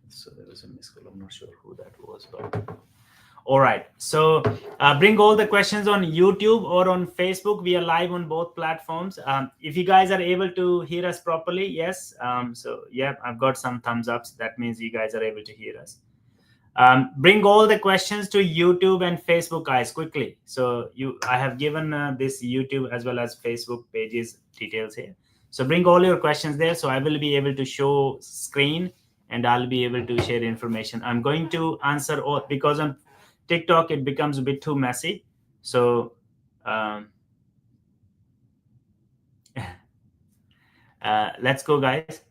So there was a missed call. I'm not sure who that was, but all right. So bring all the questions on YouTube or on Facebook. We are live on both platforms. If you guys are able to hear us properly, yes. So yeah, I've got some thumbs ups. That means you guys are able to hear us. Bring all the questions to YouTube and Facebook, guys, quickly. So I have given this YouTube as well as Facebook pages details here. So bring all your questions there. So I will be able to show screen and I'll be able to share information. I'm going to answer all, because on TikTok it becomes a bit too messy. So um, let's go, guys.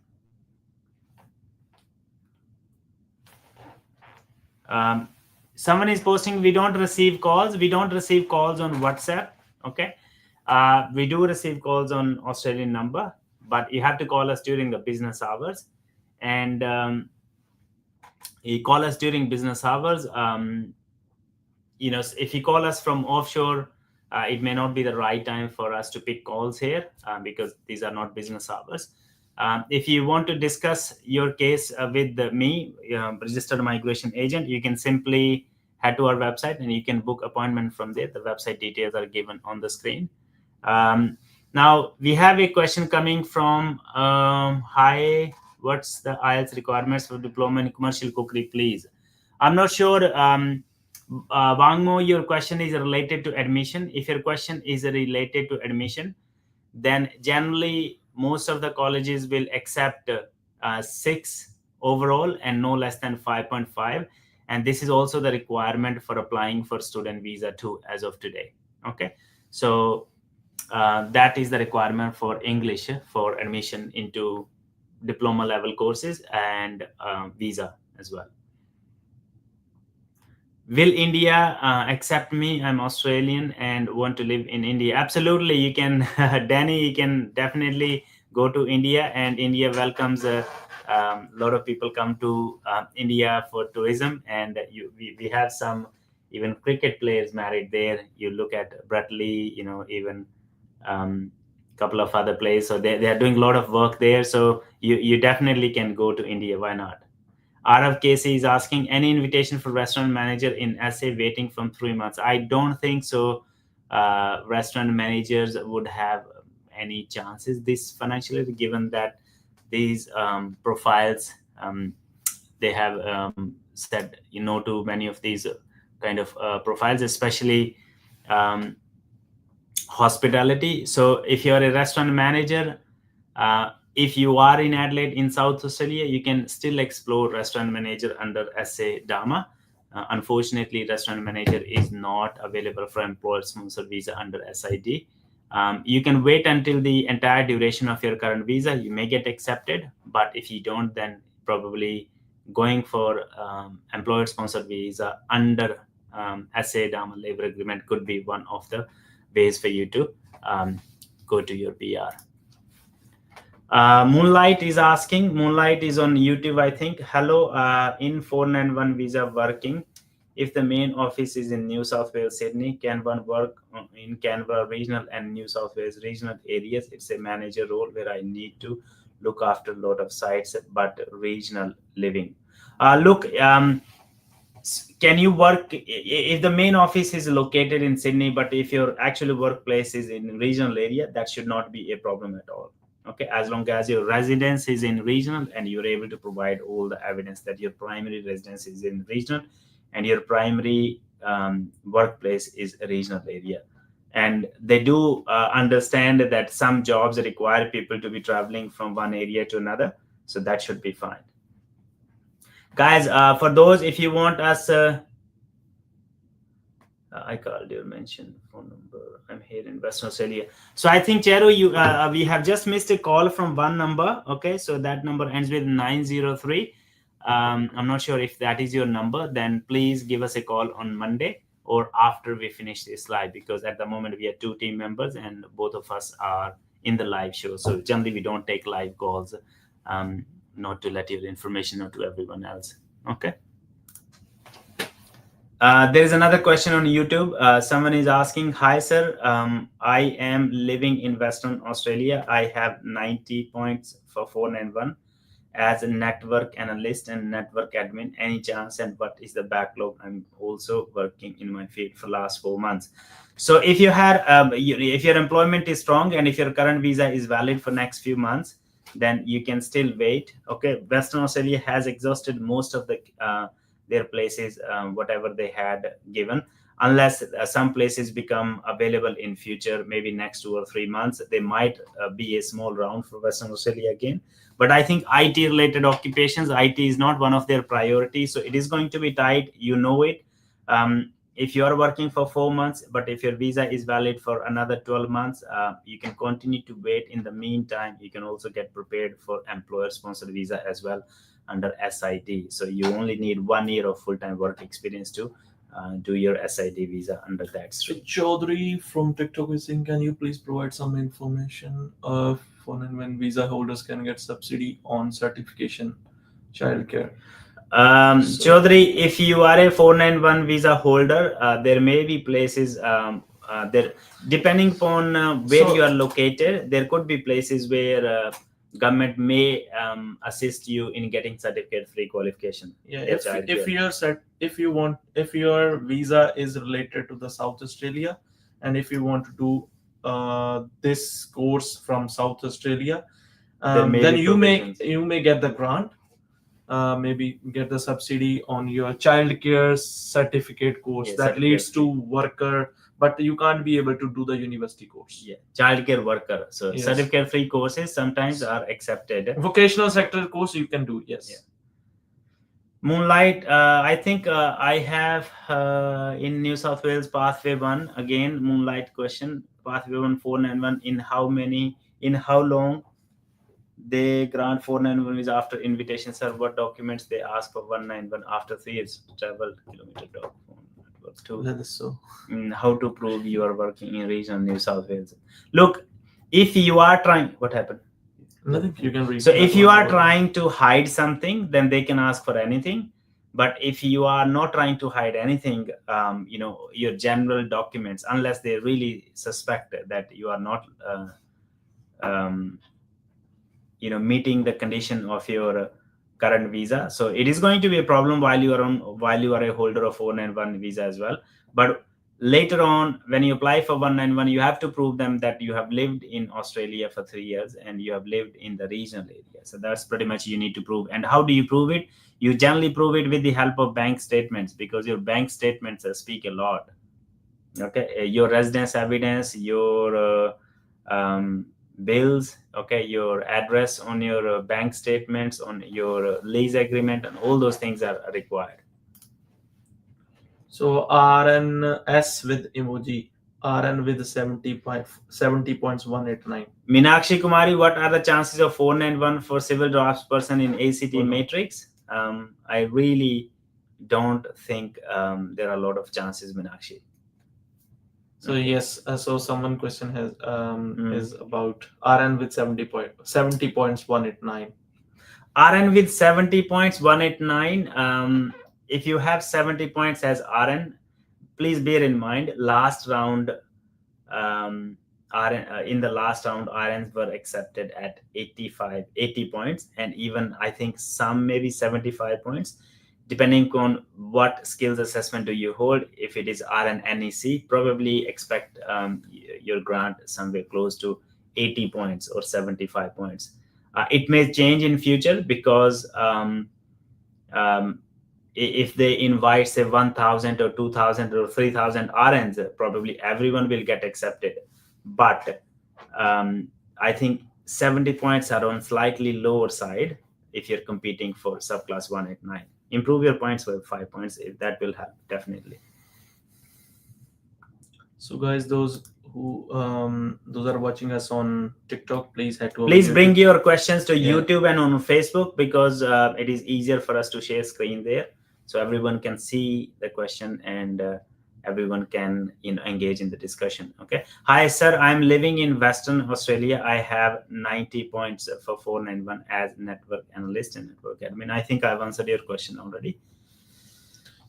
Um, Someone is posting, we don't receive calls. We don't receive calls on WhatsApp. Okay. We do receive calls on Australian number, but you have to call us during the business hours. And you call us during business hours. If you call us from offshore, it may not be the right time for us to pick calls here because these are not business hours. If you want to discuss your case with me, registered migration agent, you can simply head to our website and you can book appointment from there. The website details are given on the screen. Now we have a question coming from hi, what's the IELTS requirements for diploma in commercial cookery, please? I'm not sure. Wangmo, your question is related to admission. If your question is related to admission, then generally most of the colleges will accept 6 overall and no less than 5.5. And this is also the requirement for applying for student visa too as of today. Okay, so that is the requirement for English for admission into diploma level courses and visa as well. Will India accept me? I'm Australian and want to live in India. Absolutely, you can, Danny. You can definitely go to India, and India welcomes a lot of people come to India for tourism, and we have some even cricket players married there. You look at Brett Lee, even couple of other players. So they are doing a lot of work there. So you definitely can go to India. Why not? Arav Casey is asking, any invitation for restaurant manager in SA waiting from 3 months? I don't think so. Restaurant managers would have any chances this financial year, given that these profiles, they have said to many of these kind of profiles, especially hospitality. So if you're a restaurant manager, if you are in Adelaide in South Australia, you can still explore restaurant manager under SA DAMA. Unfortunately, restaurant manager is not available for employer sponsored visa under SID. You can wait until the entire duration of your current visa. You may get accepted, but if you don't, then probably going for employer sponsored visa under SA DAMA labor agreement could be one of the ways for you to go to your PR. Moonlight is asking. Moonlight is on YouTube, I think. Hello, in 491 visa working. If the main office is in New South Wales, Sydney, can one work in Canberra regional and New South Wales regional areas? It's a manager role where I need to look after a lot of sites, but regional living. Look, can you work if the main office is located in Sydney, but if your actual workplace is in regional area, that should not be a problem at all. Okay, as long as your residence is in regional and you're able to provide all the evidence that your primary residence is in regional and your primary workplace is a regional area. And they do understand that some jobs require people to be traveling from one area to another, so that should be fine. Guys, for those, if you want us, I called your mention phone number. I'm here in Western Australia. So I think, Cheru, we have just missed a call from one number. Okay, so that number ends with 903. I'm not sure if that is your number. Then please give us a call on Monday or after we finish this live, because at the moment we have 2 team members and both of us are in the live show. So generally we don't take live calls, not to let your information out to everyone else. Okay. There is another question on YouTube. Someone is asking, hi, sir. I am living in Western Australia. I have 90 points for 491 as a network analyst and network admin. Any chance, and what is the backlog? I'm also working in my field for last 4 months. So if you had if your employment is strong and if your current visa is valid for next few months, then you can still wait. Okay, Western Australia has exhausted most of the their places, whatever they had given, unless some places become available in future, maybe next 2 or 3 months. They might be a small round for Western Australia again. But I think IT related occupations, IT is not one of their priorities, so it is going to be tight, you know it. If you are working for 4 months, but if your visa is valid for another 12 months, you can continue to wait. In the meantime, you can also get prepared for employer sponsored visa as well under SID. So you only need 1 year of full-time work experience to do your SID visa under that So stream. Chaudhary from TikTok is saying, can you please provide some information of when visa holders can get subsidy on certification childcare? Chaudhary, if you are a 491 visa holder, there may be places there, depending upon where So- you are located. There could be places where government may assist you in getting certificate-free qualification. Yeah, for if childcare. you're set, if your visa is related to the South Australia, and if you want to do this course from South Australia, There may then be you provisions. may get the grant, maybe get the subsidy on your childcare certificate course Yeah, that certificate leads to free. worker, but you can't be able to do the university course. Yeah, childcare worker. So Yes. certificate-free courses sometimes are accepted. Vocational sector course you can do, yes. Yeah. Moonlight, I think I have in New South Wales Pathway 1 again. Moonlight question, Pathway 1 491. In how long they grant 491 is after invitation, sir? What documents they ask for 191 after 3 years travel kilometer dog phone network to? That is so. How to prove you are working in regional New South Wales? Look, if you are trying, what happened? Nothing, you can read. So if you are trying to hide something, then they can ask for anything. But if you are not trying to hide anything, your general documents, unless they really suspect that you are not meeting the condition of your current visa, so it is going to be a problem while you are a holder of 491 visa as well. But later on, when you apply for 191, you have to prove them that you have lived in Australia for 3 years and you have lived in the regional area. So that's pretty much you need to prove. And how do you prove it? You generally prove it with the help of bank statements, because your bank statements speak a lot. Okay, your residence evidence, your bills, okay, your address on your bank statements, on your lease agreement, and all those things are required. So RNS with emoji, RN with 70.189. Meenakshi Kumari, what are the chances of 491 for civil draftsperson in ACT matrix? I really don't think there are a lot of chances, Meenakshi. So yes, so someone question has is about RN with 70.189. RN with 70.189. If you have 70 points as RN, please bear in mind last round RN, in the last round RNs were accepted at 80 points, and even I think some maybe 75 points, depending on what skills assessment do you hold. If it is RN NEC, probably expect your grant somewhere close to 80 points or 75 points. It may change in future, because if they invite say 1,000 or 2,000 or 3,000 RNs, probably everyone will get accepted. But I think 70 points are on slightly lower side if you're competing for subclass 189. Improve your points by 5 points, if that will help, definitely. So guys, those who those are watching us on TikTok, please head to Please our bring YouTube. your questions to Yeah. YouTube and on Facebook, because it is easier for us to share screen there, so everyone can see the question and everyone can engage in the discussion. Okay. Hi sir, I'm living in Western Australia. I have 90 points for 491 as network analyst and network admin. I think I've answered your question already.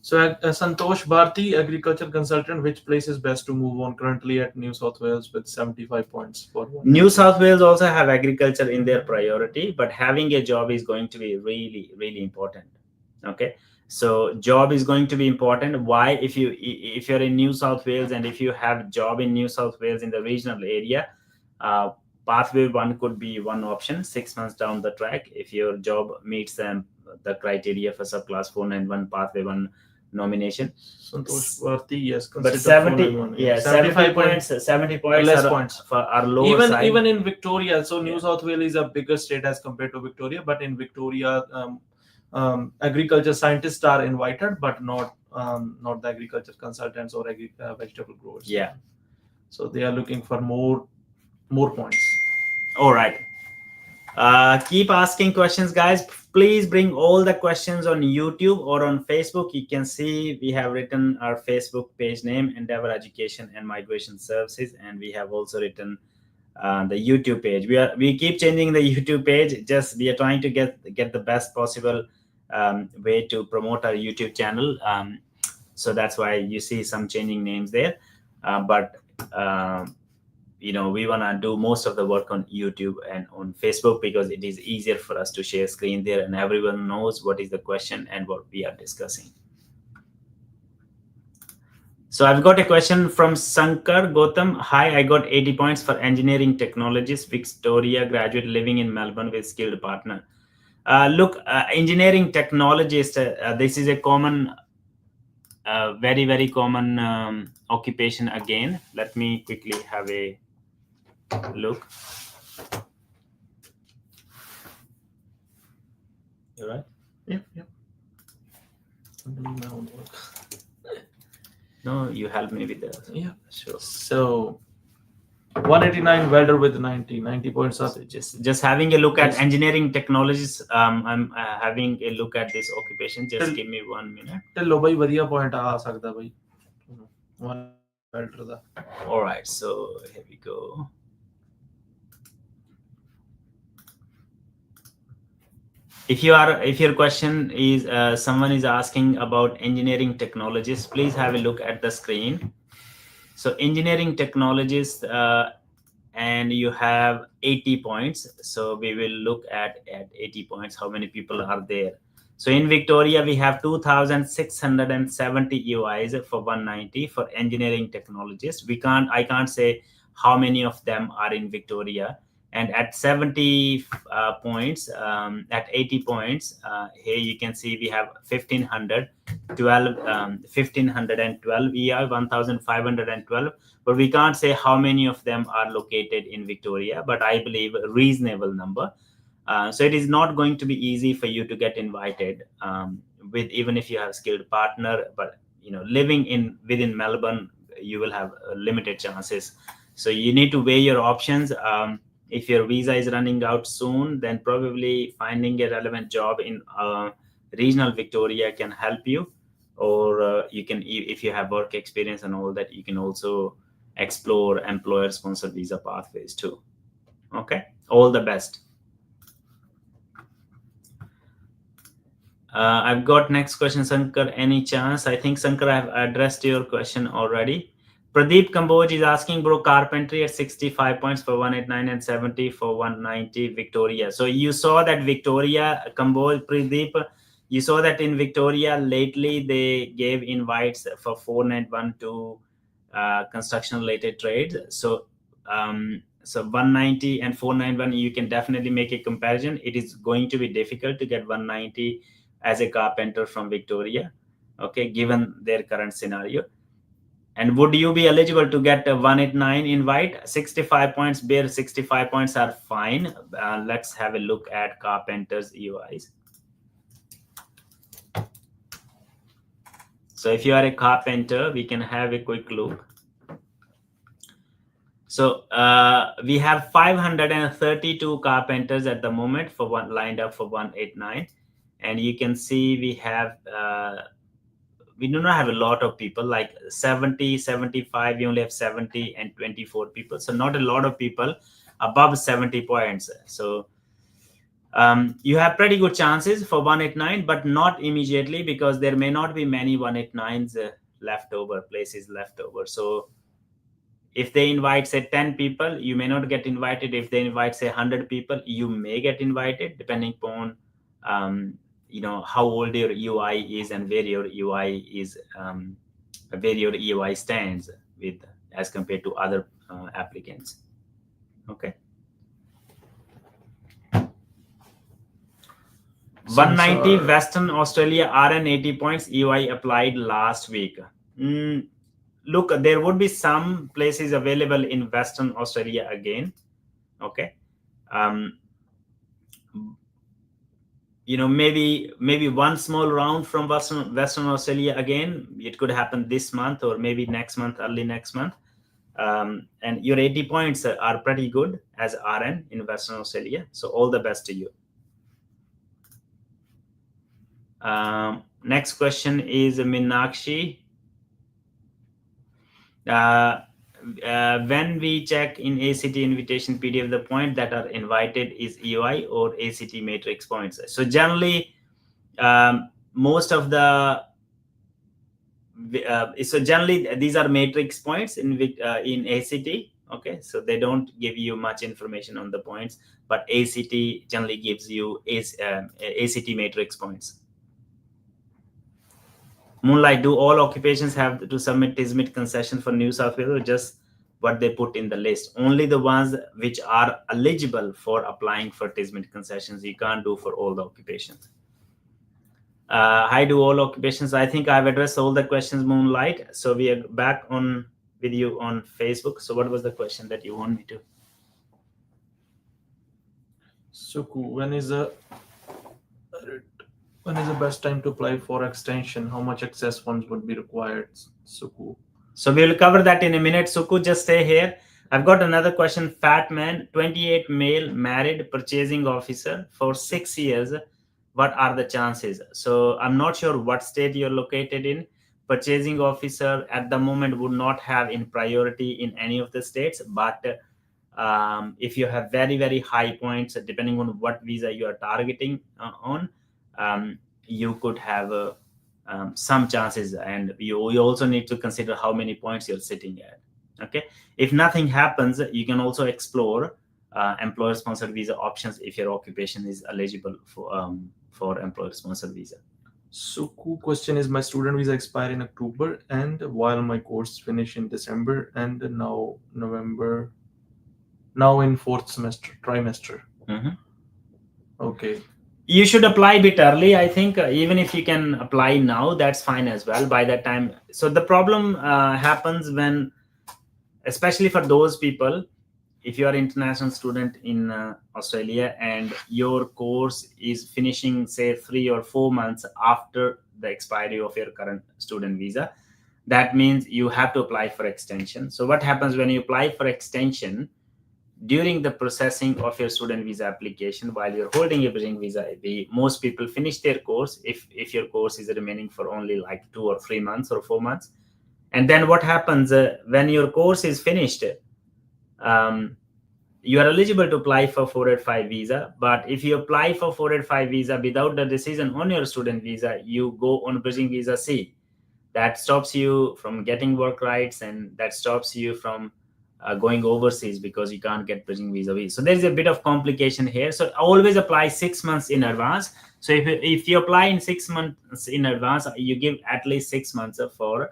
So, Santosh Bharti, agriculture consultant, which place is best to move on currently at New South Wales with 75 points for one? New South Wales also have agriculture in their priority, but having a job is going to be really, really important. Okay, so job is going to be important. Why? If you're in New South Wales and if you have job in New South Wales in the regional area, pathway one could be one option 6 months down the track if your job meets the criteria for subclass 491 pathway one nomination. Santosh Bharti, yes, But consider 70, 491, yeah, 75 70 points, 70 points less are, points. are lower even side. even in Victoria, so New Yeah. South Wales is a bigger state as compared to Victoria, but in Victoria, agriculture scientists are invited, but not the agriculture consultants or vegetable growers. Yeah. So they are looking for more points. All right. Keep asking questions, guys. Please bring all the questions on YouTube or on Facebook. You can see we have written our Facebook page name, Endeavour Education and Migration Services, and we have also written the YouTube page. We keep changing the YouTube page. Just we are trying to get the best possible way to promote our YouTube channel. So that's why you see some changing names there, but. We want to do most of the work on YouTube and on Facebook because it is easier for us to share screen there and everyone knows what is the question and what we are discussing. So I've got a question from Sankar Gautam. Hi, I got 80 points for engineering technologies, Victoria graduate living in Melbourne with skilled partner. Look, engineering technologist, this is a common, very, very common occupation again. Let me quickly have a look. You right? Yep. I'm doing my own work. No, you help me with that. Yeah, sure. So 189 welder with 90 points up. So just having a look at engineering technologies. I'm having a look at this occupation. Just give me 1 minute. चलो भाई बढ़िया point आ सकता भाई. One welder da. All right, so here we go. If your question is someone is asking about engineering technologies, please have a look at the screen. So engineering technologies, and you have 80 points. So we will look at 80 points, how many people are there. So in Victoria, we have 2,670 UIs for 190 for engineering technologies. I can't say how many of them are in Victoria. And at 70 points, at 80 points, here you can see we have 1,512 EI, 1,512. But we can't say how many of them are located in Victoria, but I believe a reasonable number. So it is not going to be easy for you to get invited with even if you have a skilled partner, but living within Melbourne, you will have limited chances. So you need to weigh your options. If your visa is running out soon, then probably finding a relevant job in regional Victoria can help you, or you can, if you have work experience and all that, you can also explore employer sponsored visa pathways too. Okay, all the best. I've got next question, Sankar. Any chance? I think, Sankar, I've addressed your question already. Pradeep Kamboj is asking, bro, carpentry at 65 points for 189 and 70 for 190 Victoria. So you saw that Victoria, Kamboj, Pradeep, you saw that in Victoria lately they gave invites for 491 to construction related trades. So 190 and 491, you can definitely make a comparison. It is going to be difficult to get 190 as a carpenter from Victoria, okay, given their current scenario. And would you be eligible to get a 189 invite? 65 points, bare 65 points are fine. Let's have a look at carpenters UIs. So if you are a carpenter, we can have a quick look. So we have 532 carpenters at the moment for one lined up for 189. And you can see we have, we do not have a lot of people, like 70, 75, we only have 70 and 24 people. So not a lot of people above 70 points. So You have pretty good chances for 189, but not immediately, because there may not be many 189s places left over. So if they invite, say, 10 people, you may not get invited. If they invite, say, 100 people, you may get invited, depending upon how old your UI is and where your UI is, where your UI stands with as compared to other applicants. Okay. 190 Western Australia RN 80 points EY applied last week. Look, there would be some places available in Western Australia again. Okay. Maybe one small round from Western Australia again. It could happen this month, or maybe next month, early next month. And your 80 points are pretty good as RN in Western Australia. So all the best to you. Next question is Minakshi. When we check in ACT invitation PDF, the point that are invited is EY or ACT matrix points. So generally, most of the these are matrix points in ACT. Okay, so they don't give you much information on the points, but ACT generally gives you ACT matrix points. Moonlight, do all occupations have to submit TISMIT concession for New South Wales, or just what they put in the list? Only the ones which are eligible for applying for TISMIT concessions. You can't do for all the occupations. Hi, do all occupations. I think I've addressed all the questions, Moonlight. So we are back on with you on Facebook. So what was the question that you want me to? Suku, when is the best time to apply for extension? How much excess funds would be required, Suku? So we'll cover that in a minute. Suku, just stay here. I've got another question. Fat man, 28 male, married, purchasing officer for 6 years. What are the chances? So I'm not sure what state you're located in. Purchasing officer at the moment would not have in priority in any of the states, but if you have very, very high points, depending on what visa you are targeting on, you could have some chances, and you also need to consider how many points you're sitting at. Okay, if nothing happens, you can also explore employer sponsored visa options if your occupation is eligible for employer sponsored visa. Suku, question is, my student visa expired in October, and while my course finished in December, and now November, now in fourth trimester. Okay. You should apply a bit early. I think even if you can apply now, that's fine as well by that time. So the problem happens when, especially for those people, if you are an international student in Australia and your course is finishing, say, 3 or 4 months after the expiry of your current student visa, that means you have to apply for extension. So what happens when you apply for extension? During the processing of your student visa application, while you're holding your bridging visa, most people finish their course if your course is remaining for only like 2 or 3 months or 4 months. And then what happens when your course is finished, you are eligible to apply for 485 visa. But if you apply for 485 visa without the decision on your student visa, you go on bridging visa C. That stops you from getting work rights, and that stops you from going overseas because you can't get bridging visa. So there's a bit of complication here. So always apply 6 months in advance. So if you apply in 6 months in advance, you give at least 6 months for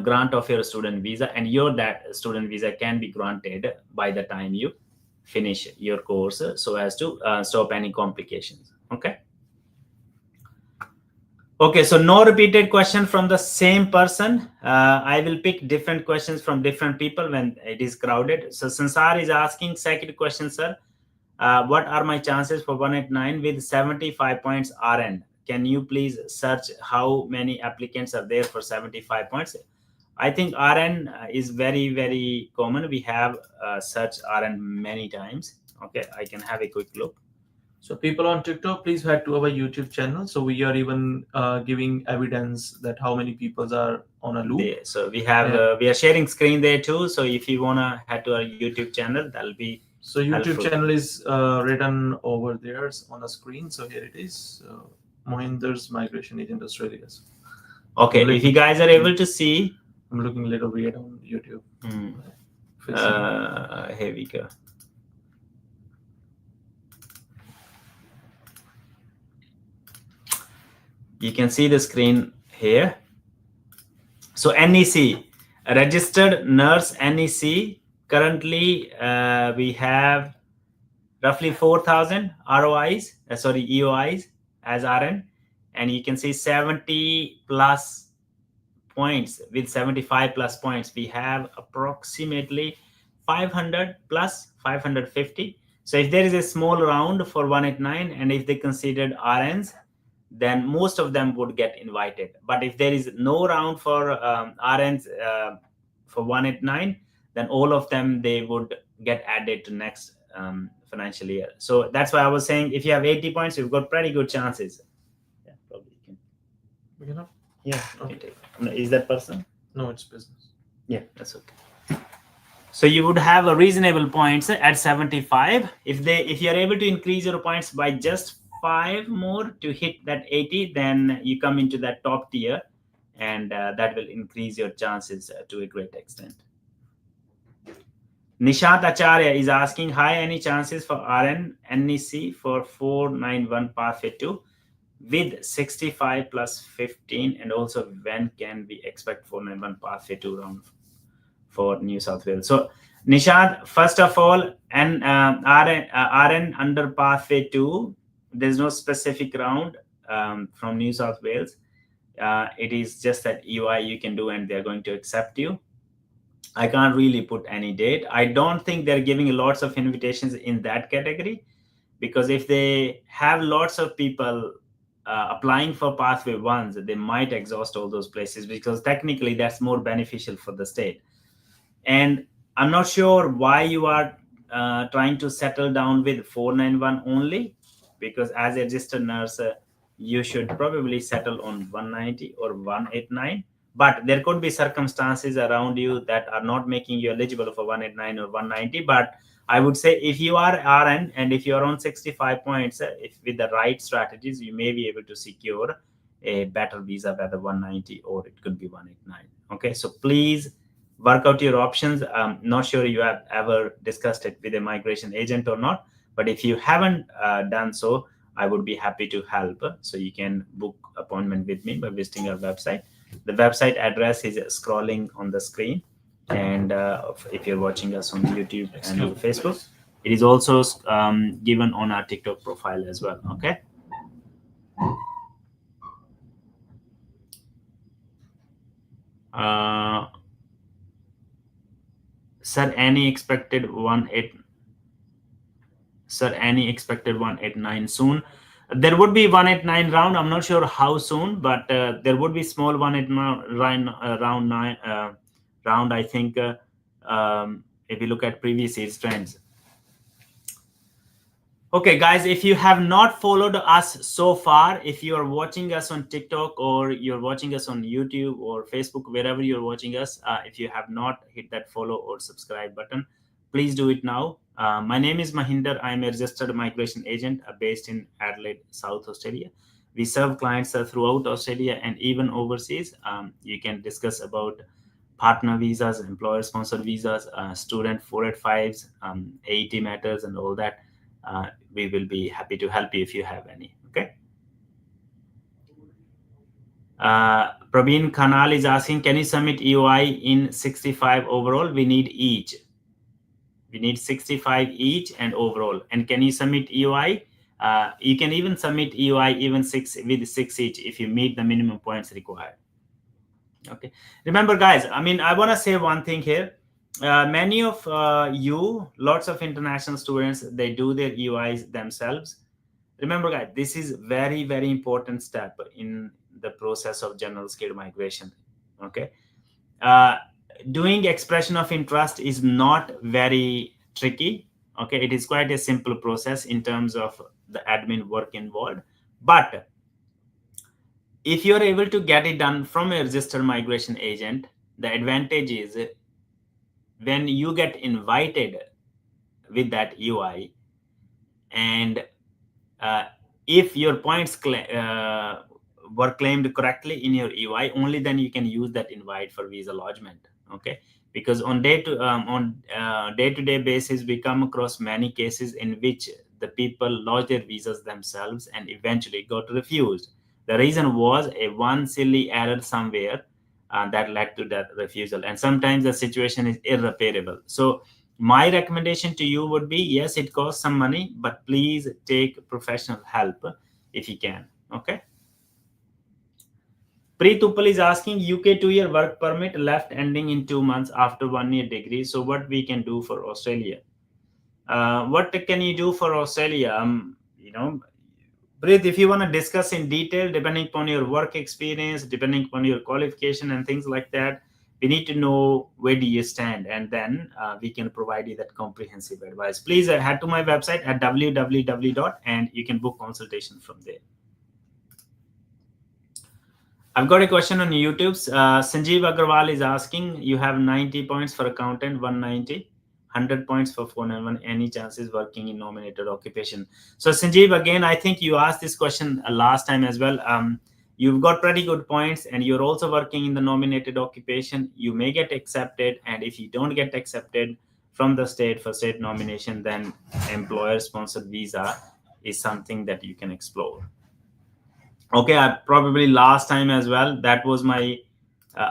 grant of your student visa, and that student visa can be granted by the time you finish your course, so as to stop any complications. Okay, so no repeated question from the same person. I will pick different questions from different people when it is crowded. So Sansar is asking, second question, sir. What are my chances for 189 with 75 points RN? Can you please search how many applicants are there for 75 points? I think RN is very, very common. We have searched RN many times. Okay, I can have a quick look. So people on TikTok, please head to our YouTube channel. So we are even giving evidence that how many people are on a loop. Yeah, so we have we are sharing screen there too. So if you wanna head to our YouTube channel, that'll be So YouTube helpful. channel is written over there on the screen. So here it is. Mohinder's Migration Agent Australia. So Okay, I'm if you guys are able to see, I'm looking a little weird on YouTube. Here we go. You can see the screen here. So NEC, registered nurse NEC, currently we have roughly 4,000 ROIs, EOIs as RN, and you can see 70 plus points. With 75 plus points, we have approximately 500 plus 550. So if there is a small round for 189, and if they considered RNs, then most of them would get invited. But if there is no round for RNs for 189, then all of them, they would get added to next financial year. So that's why I was saying, if you have 80 points, you've got pretty good chances. Yeah, probably you can. We can have? Yeah. Okay. Is that person? No, it's business. Yeah, that's okay. So you would have a reasonable points at 75. If you are able to increase your points by just 5 more to hit that 80, then you come into that top tier, and that will increase your chances to a great extent. Nishant Acharya is asking, hi, any chances for RN NEC for 491 pathway 2 with 65 plus 15, and also when can we expect 491 pathway 2 round for New South Wales? So Nishant, first of all, and RN under pathway 2, there's no specific round from New South Wales. It is just that EY you can do, and they're going to accept you. I can't really put any date. I don't think they're giving lots of invitations in that category, because if they have lots of people applying for pathway 1s, they might exhaust all those places, because technically that's more beneficial for the state. And I'm not sure why you are trying to settle down with 491 only, because as a registered nurse, you should probably settle on 190 or 189. But there could be circumstances around you that are not making you eligible for 189 or 190. But I would say, if you are RN and if you are on 65 points, if with the right strategies, you may be able to secure a better visa, whether 190 or it could be 189. Okay, so please work out your options. I'm not sure you have ever discussed it with a migration agent or not, but if you haven't done so, I would be happy to help. So you can book appointment with me by visiting our website. The website address is scrolling on the screen, and if you're watching us on YouTube and on Facebook, it is also given on our TikTok profile as well. Okay. Sir, any expected 189 soon? There would be 189 round. I'm not sure how soon, but there would be small 189 round. I think if you look at previous year's trends. Okay, guys, if you have not followed us so far, if you are watching us on TikTok or you're watching us on YouTube or Facebook, wherever you're watching us, if you have not hit that follow or subscribe button, please do it now. My name is Mahinder. I'm a registered migration agent based in Adelaide, South Australia. We serve clients throughout Australia and even overseas. You can discuss about partner visas, employer-sponsored visas, student 485s, AET matters, and all that. We will be happy to help you if you have any. Okay. Praveen Khanal is asking, can you submit EOI in 65 overall? We need each. We need 65 each and overall. And can you submit EOI? You can even submit EOI even with 6 each if you meet the minimum points required. Okay. Remember, guys, I want to say one thing here. Many of you, lots of international students, they do their EOIs themselves. Remember, guys, this is very, very important step in the process of general skilled migration. Okay. Doing expression of interest is not very tricky. Okay. It is quite a simple process in terms of the admin work involved. But if you're able to get it done from a registered migration agent, the advantage is when you get invited with that UI, and if your points were claimed correctly in your UI, only then you can use that invite for visa lodgement. Okay, because on day-to-day basis, we come across many cases in which the people lodge their visas themselves and eventually got refused. The reason was a one silly error somewhere that led to that refusal, and sometimes the situation is irreparable. So my recommendation to you would be, yes, it costs some money, but please take professional help if you can. Okay. Preet Uppal is asking, UK 2-year work permit left ending in 2 months after 1-year degree. So what we can do for Australia? What can you do for Australia? Preet, if you want to discuss in detail, depending upon your work experience, depending upon your qualification and things like that, we need to know where do you stand, and then we can provide you that comprehensive advice. Please head to my website at www. and you can book consultation from there. I've got a question on YouTube. Sanjeev Agarwal is asking, you have 90 points for accountant, 190, 100 points for 491. Any chances working in nominated occupation? So Sanjeev, again, I think you asked this question last time as well. You've got pretty good points and you're also working in the nominated occupation. You may get accepted. And if you don't get accepted from the state for state nomination, then employer sponsored visa is something that you can explore. Okay, I probably last time as well, that was my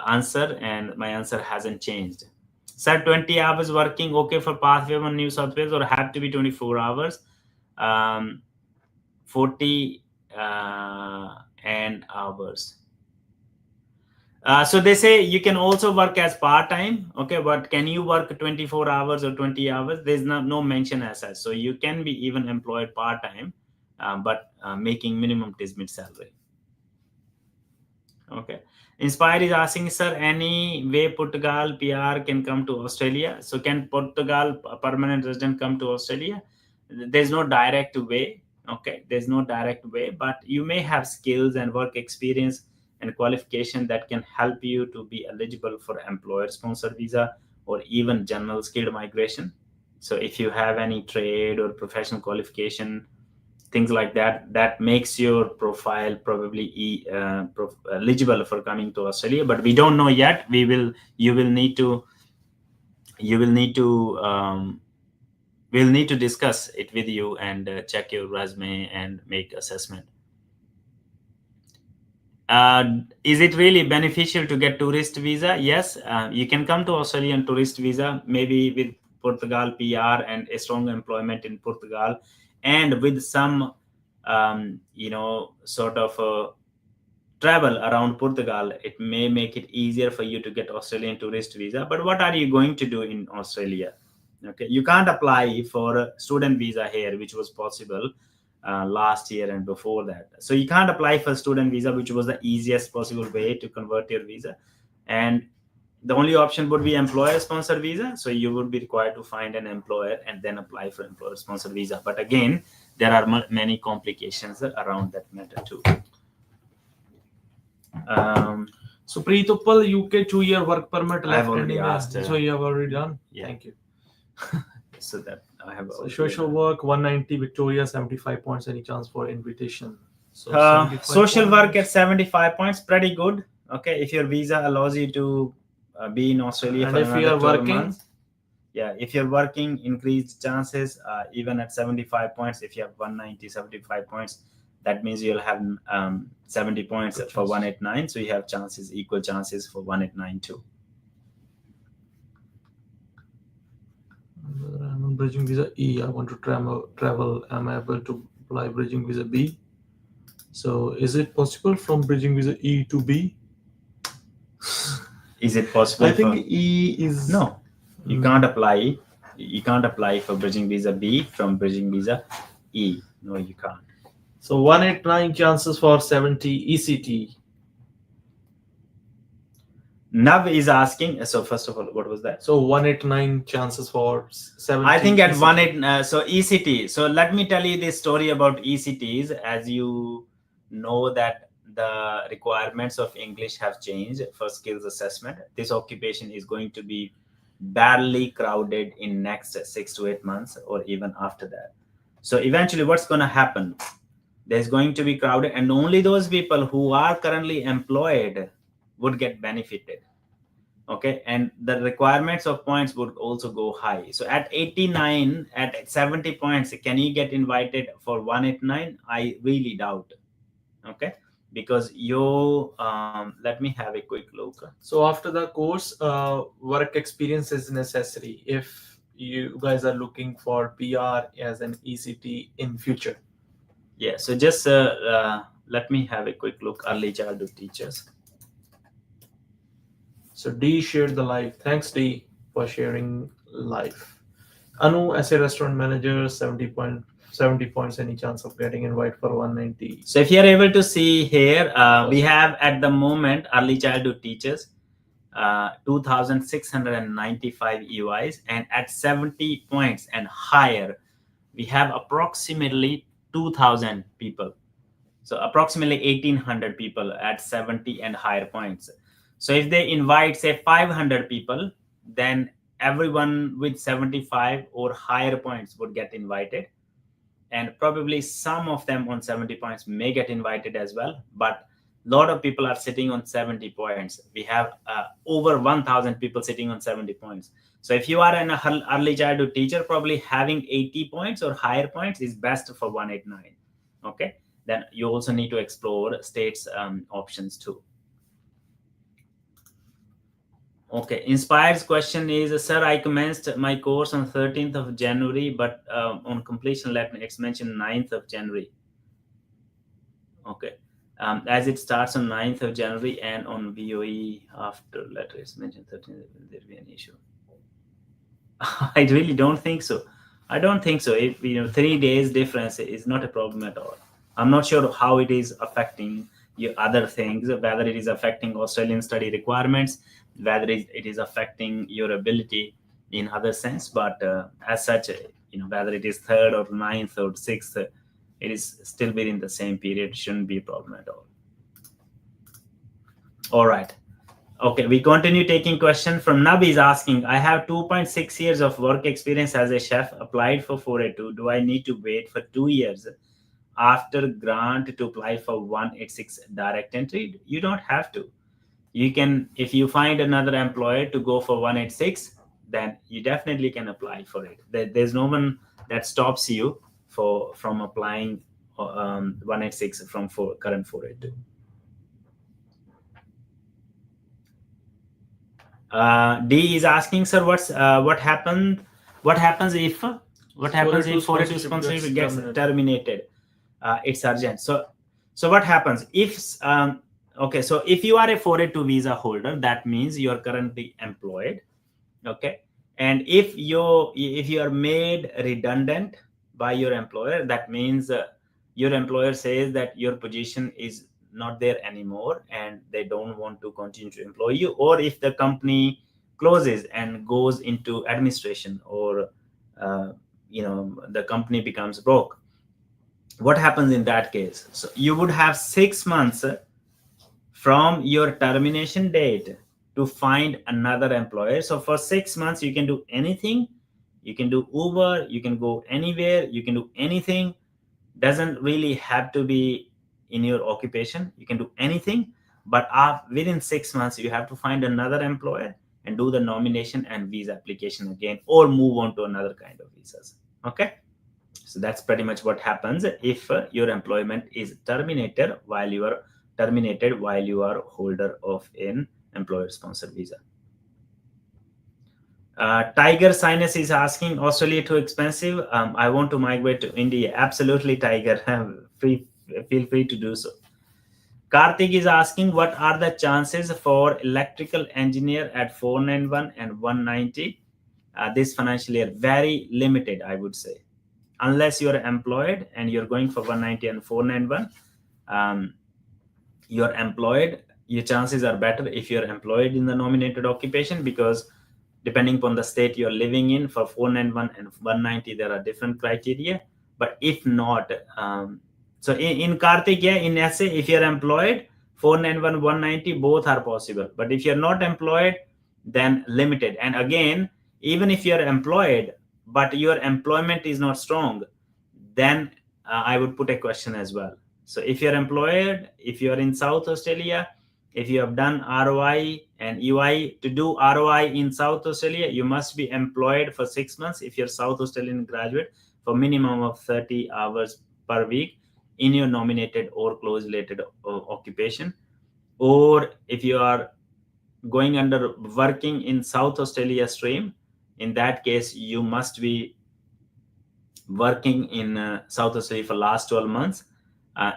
answer, and my answer hasn't changed. Sir, 20 hours working okay for pathway on New South Wales, or have to be 24 hours? 40 and hours. So they say you can also work as part-time. Okay, but can you work 24 hours or 20 hours? There's no mention as such. So you can be even employed part-time, but making minimum Tismit salary. Okay. Inspire is asking, sir, any way Portugal PR can come to Australia? So can Portugal permanent resident come to Australia? There's no direct way. Okay, there's no direct way, but you may have skills and work experience and qualification that can help you to be eligible for employer sponsored visa or even general skilled migration. So if you have any trade or professional qualification, things like that, that makes your profile probably eligible for coming to Australia, but we don't know yet. We'll need to we'll need to discuss it with you and check your resume and make assessment. Is it really beneficial to get tourist visa? Yes, you can come to Australia on tourist visa, maybe with Portugal PR and a strong employment in Portugal, and with some sort of travel around Portugal, it may make it easier for you to get Australian tourist visa. But what are you going to do in Australia? Okay, you can't apply for a student visa here, which was possible last year and before that. So you can't apply for student visa, which was the easiest possible way to convert your visa. And the only option would be employer sponsored visa. So you would be required to find an employer and then apply for employer sponsored visa. But again, there are many complications around that matter too. So Preet Uppal, UK 2-year work permit left I've already ending. asked. So you have already done? Yeah. Thank you. So that I have. So social work 190, Victoria 75 points. Any chance for invitation? So social work at 75 points, pretty good. Okay, if your visa allows you to be in Australia and for if another you are 12 working, months. Yeah, if you're working, increased chances. Even at 75 points, if you have 190, 75 points, that means you'll have 70 points for 189. So you have chances, equal chances for 189 too. I'm on bridging visa E. I want to travel. Am I able to apply bridging visa B? So is it possible from bridging visa E to B? Is it possible? I think E is no. You can't apply. You can't apply for bridging visa B from bridging visa E. No, you can't. So 189 chances for 70 ECT. Nav is asking. So first of all, what was that? So 189 chances for 70. I think at ECT. so ECT. So let me tell you this story about ECTs. As you know that the requirements of English have changed for skills assessment. This occupation is going to be badly crowded in next 6 to 8 months or even after that. So eventually what's going to happen, there's going to be crowded, and only those people who are currently employed would get benefited. Okay, and the requirements of points would also go high. So at 89, at 70 points, can you get invited for 189? I really doubt. Okay, because you let me have a quick look. So after the course, work experience is necessary if you guys are looking for PR as an ECT in future. Yeah, so just let me have a quick look. Early childhood teachers. So D shared the live. Thanks D for sharing live. Anu as a restaurant manager, 70 points. Any chance of getting invite for 190? So if you are able to see here, we have at the moment early childhood teachers, 2,695 EYs, and at 70 points and higher, we have approximately 2,000 people. So approximately 1,800 people at 70 and higher points. So if they invite, say, 500 people, then everyone with 75 or higher points would get invited. And probably some of them on 70 points may get invited as well. But a lot of people are sitting on 70 points. We have over 1,000 people sitting on 70 points. So if you are an early childhood teacher, probably having 80 points or higher points is best for 189. Okay, then you also need to explore states options too. Okay, Inspired's question is, sir, I commenced my course on 13th of January, but on completion, let me mention 9th of January. Okay, as it starts on 9th of January and on VOE after letter is mentioned 13th, will there be an issue? I really don't think so. I don't think so. If 3 days difference is not a problem at all. I'm not sure how it is affecting your other things, whether it is affecting Australian study requirements, whether it is affecting your ability in other sense. But as such, whether it is 3rd or 9th or 6th, it is still within the same period. It shouldn't be a problem at all. All right. Okay, we continue taking question from Nabi is asking, I have 2.6 years of work experience as a chef, applied for 482. Do I need to wait for 2 years after grant to apply for 186 direct entry? You don't have to. You can, if you find another employer to go for 186, then you definitely can apply for it. There's no one that stops you from applying 186 from current 482. D is asking, sir, what happens if 482 sponsorship gets terminated? It's urgent. So what happens if okay, so if you are a 482 visa holder, that means you are currently employed. Okay, and if you are made redundant by your employer, that means your employer says that your position is not there anymore and they don't want to continue to employ you, or if the company closes and goes into administration, or the company becomes broke, what happens in that case? So you would have 6 months from your termination date to find another employer. So for 6 months you can do anything. You can do Uber, you can go anywhere, you can do anything. Doesn't really have to be in your occupation. You can do anything, but within 6 months you have to find another employer and do the nomination and visa application again, or move on to another kind of visas. Okay, so that's pretty much what happens if your employment is terminated while you are holder of an employer sponsored visa. Tiger Sinus is asking, Australia too expensive? I want to migrate to India. Absolutely, Tiger. Feel free to do so. Karthik is asking, what are the chances for electrical engineer at 491 and 190 this financial year? Very limited, I would say. Unless you're employed and you're going for 190 and 491, you're employed, your chances are better if you're employed in the nominated occupation, because depending upon the state you're living in, for 491 and 190 there are different criteria. But if not, so in Karthik, in SA, if you're employed, 491 190 both are possible. But if you're not employed, then limited. And again, even if you're employed but your employment is not strong, then I would put a question as well. So if you're employed, if you're in South Australia, if you have done ROI and EY, to do ROI in South Australia, you must be employed for 6 months if you're South Australian graduate, for minimum of 30 hours per week in your nominated or close related occupation. Or if you are going under working in South Australia stream, in that case you must be working in South Australia for last 12 months.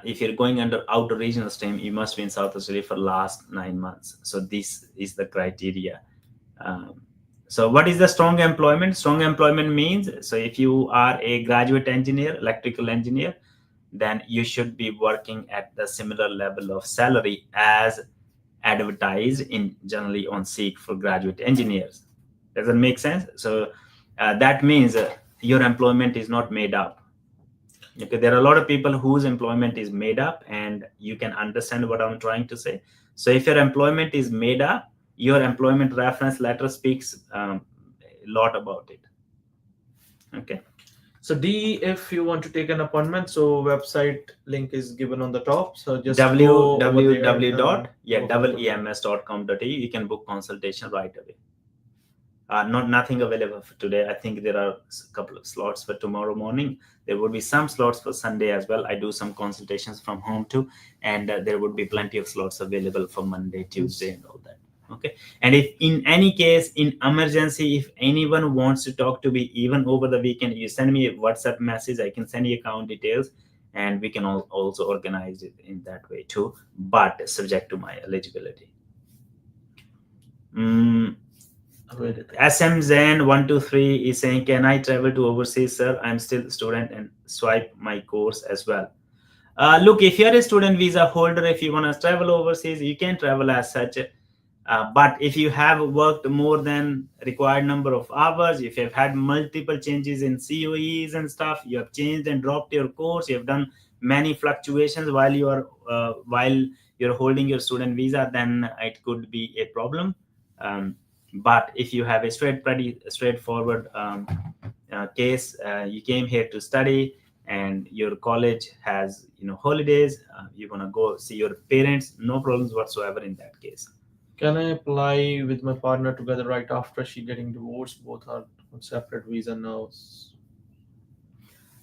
If you're going under outer regional stream, you must be in South Australia for last 9 months. So this is the criteria. So what is the strong employment? Strong employment means, so if you are a graduate engineer, electrical engineer, then you should be working at the similar level of salary as advertised in generally on Seek for graduate engineers. Does that make sense? So that means your employment is not made up. Okay, there are a lot of people whose employment is made up, and you can understand what I'm trying to say. So if your employment is made up, your employment reference letter speaks a lot about it. Okay. So D, if you want to take an appointment, so website link is given on the top. So just www.ems.com.au. You can book consultation right away. Nothing available for today. I think there are a couple of slots for tomorrow morning. There would be some slots for Sunday as well. I do some consultations from home too, and there would be plenty of slots available for Monday, Tuesday, and all that. Okay. And if in any case, in emergency, if anyone wants to talk to me even over the weekend, you send me a WhatsApp message. I can send you account details, and we can also organize it in that way too, but subject to my eligibility. SMZen123 is saying, can I travel to overseas, sir? I'm still a student and swipe my course as well. Look, if you're a student visa holder, if you want to travel overseas, you can travel as such. But if you have worked more than required number of hours, if you've had multiple changes in COEs and stuff, you have changed and dropped your course, you have done many fluctuations while you're holding your student visa, then it could be a problem. But if you have a pretty straightforward case, you came here to study and your college has holidays, you want to go see your parents, no problems whatsoever in that case. Can I apply with my partner together right after she getting divorced? Both are on separate visa now. It's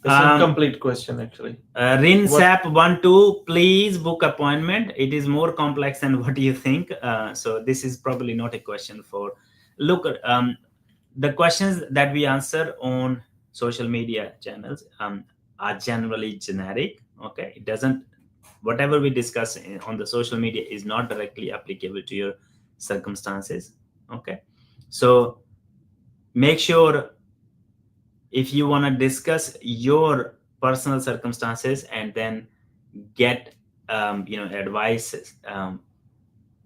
an incomplete question actually. Rinsap12, please book appointment. It is more complex than what you think. So this is probably not a question for. Look, the questions that we answer on social media channels are generally generic. Okay, it doesn't. Whatever we discuss on the social media is not directly applicable to your circumstances. Okay, so make sure if you want to discuss your personal circumstances and then get advice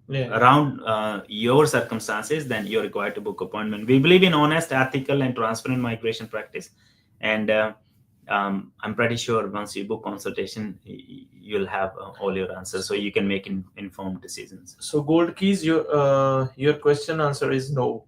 around your circumstances, then you're required to book appointment. We believe in honest, ethical, and transparent migration practice, and I'm pretty sure once you book consultation, you'll have all your answers, so you can make informed decisions. So Gold Keys, your question answer is no.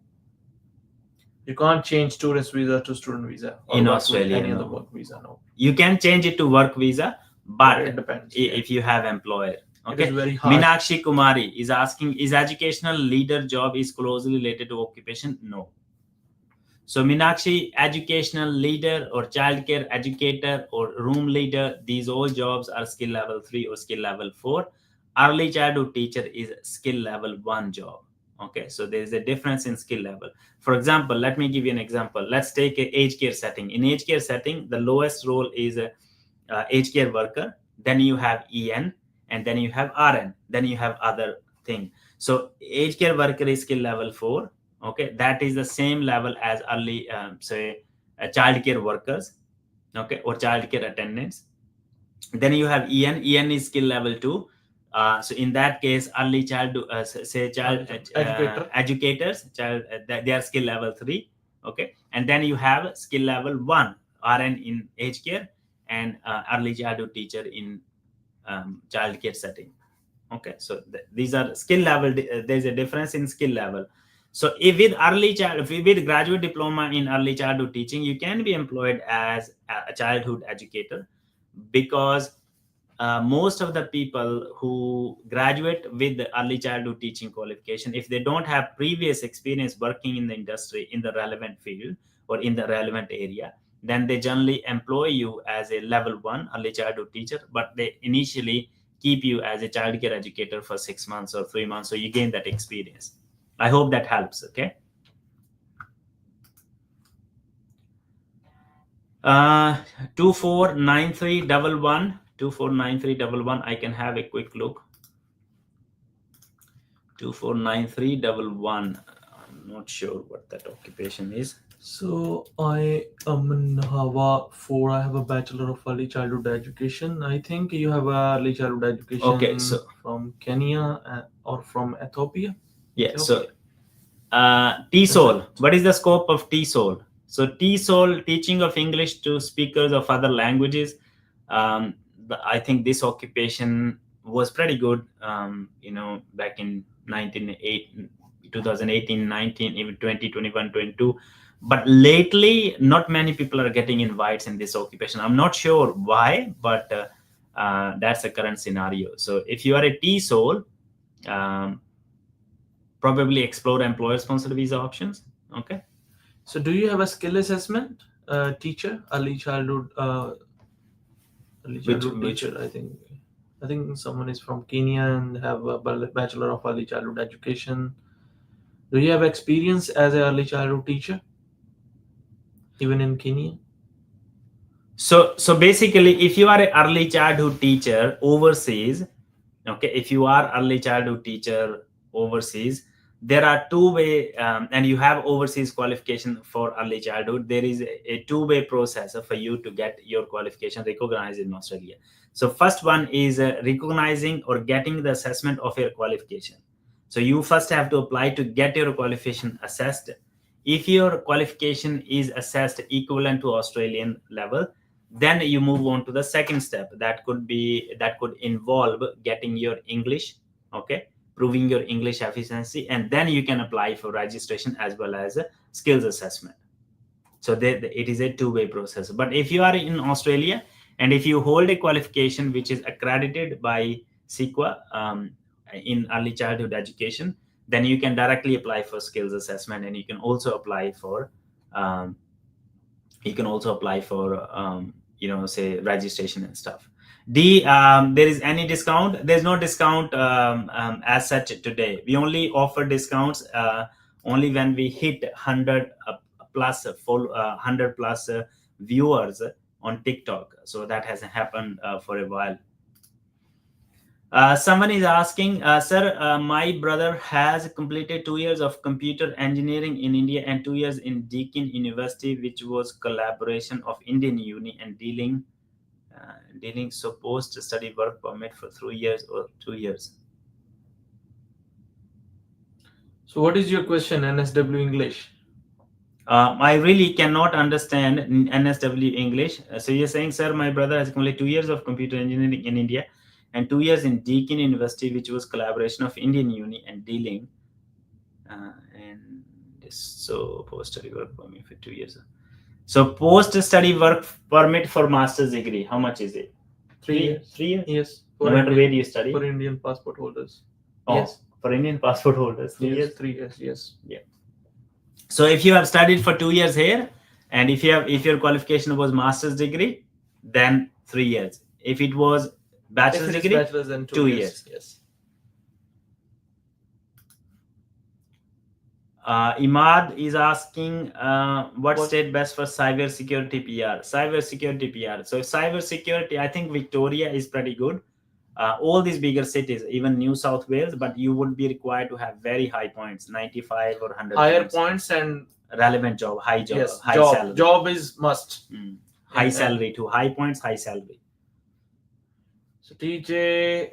You can't change student's visa to student visa in Australia. Any other work visa, no. You can change it to work visa, but it depends. If you have employer. Okay. It is very hard. Minakshi Kumari is asking, is educational leader job is closely related to occupation? No. So Minakshi, educational leader or childcare educator or room leader, these all jobs are skill level 3 or skill level 4. Early childhood teacher is skill level 1 job. Okay, so there is a difference in skill level. For example, let me give you an example. Let's take a aged care setting. In aged care setting, the lowest role is a aged care worker. Then you have EN, and then you have RN. Then you have other thing. So aged care worker is skill level 4. Okay, that is the same level as early, child care workers, okay, or child care attendants. Then you have EN. EN is skill level 2. So in that case, early child, educators, they are skill level 3. Okay, and then you have skill level 1, RN in aged care, and early childhood teacher in child care setting. Okay, so these are skill level. There's a difference in skill level. So if with graduate diploma in early childhood teaching, you can be employed as a childhood educator, because most of the people who graduate with the early childhood teaching qualification, if they don't have previous experience working in the industry in the relevant field or in the relevant area, then they generally employ you as a level 1 early childhood teacher, but they initially keep you as a childcare educator for 6 months or 3 months, so you gain that experience. I hope that helps. Okay. 249311. I can have a quick look. 249311. I'm not sure what that occupation is. So I am in Hava 4. I have a Bachelor of Early Childhood Education. I think you have a early childhood education Okay, so from Kenya or from Ethiopia. yeah, so TESOL. What is the scope of TESOL? So TESOL, teaching of English to speakers of other languages. I think this occupation was pretty good. Back in 2018, 19, even 20, 21, 22. But lately, not many people are getting invites in this occupation. I'm not sure why, but that's the current scenario. So if you are a TESOL, probably explore employer sponsored visa options. Okay. So do you have a skill assessment teacher, early childhood teacher? I think someone is from Kenya and have a Bachelor of Early Childhood Education. Do you have experience as an early childhood teacher, even in Kenya? So basically, if you are an early childhood teacher overseas, okay, if you are early childhood teacher overseas, there are two-way, and you have overseas qualification for early childhood, there is a two-way process for you to get your qualification recognized in Australia. So first one is recognizing or getting the assessment of your qualification. So you first have to apply to get your qualification assessed. If your qualification is assessed equivalent to Australian level, then you move on to the second step. That could involve getting your English, okay, proving your English efficiency, and then you can apply for registration as well as a skills assessment. So it is a two-way process. But if you are in Australia and if you hold a qualification which is accredited by CEQA in early childhood education, then you can directly apply for skills assessment, and you can also apply for say registration and stuff. There is any discount? There's no discount as such today. We only offer discounts only when we hit 100 plus viewers on TikTok. So that hasn't happened for a while. Someone is asking, sir, my brother has completed 2 years of computer engineering in India and 2 years in Deakin University, which was collaboration of Indian Uni and dealing so post-study work permit for 3 years or 2 years. So what is your question, NSW English? I really cannot understand NSW English. So you're saying, sir, my brother has completed 2 years of computer engineering in India and 2 years in Deakin University, which was collaboration of Indian Uni and dealing. And so post-study work permit for 2 years. So post-study work permit for master's degree, how much is it? 3 years? 3 years? Yes. No matter where you study? For Indian passport holders. Oh, yes. For Indian passport holders, 3 years? 3 years, yes. Yeah. So if you have studied for 2 years here, and if your qualification was master's degree, then 3 years. If it was bachelor's degree, bachelor's, then 2 years. Yes. Imad is asking, what state best for cyber security PR? Cyber security PR. So cyber security, I think Victoria is pretty good. All these bigger cities, even New South Wales, but you would be required to have very high points, 95 or 100. Higher points and relevant job, high job, yes, high salary. Job is must. High salary to high points, high salary. So TJ,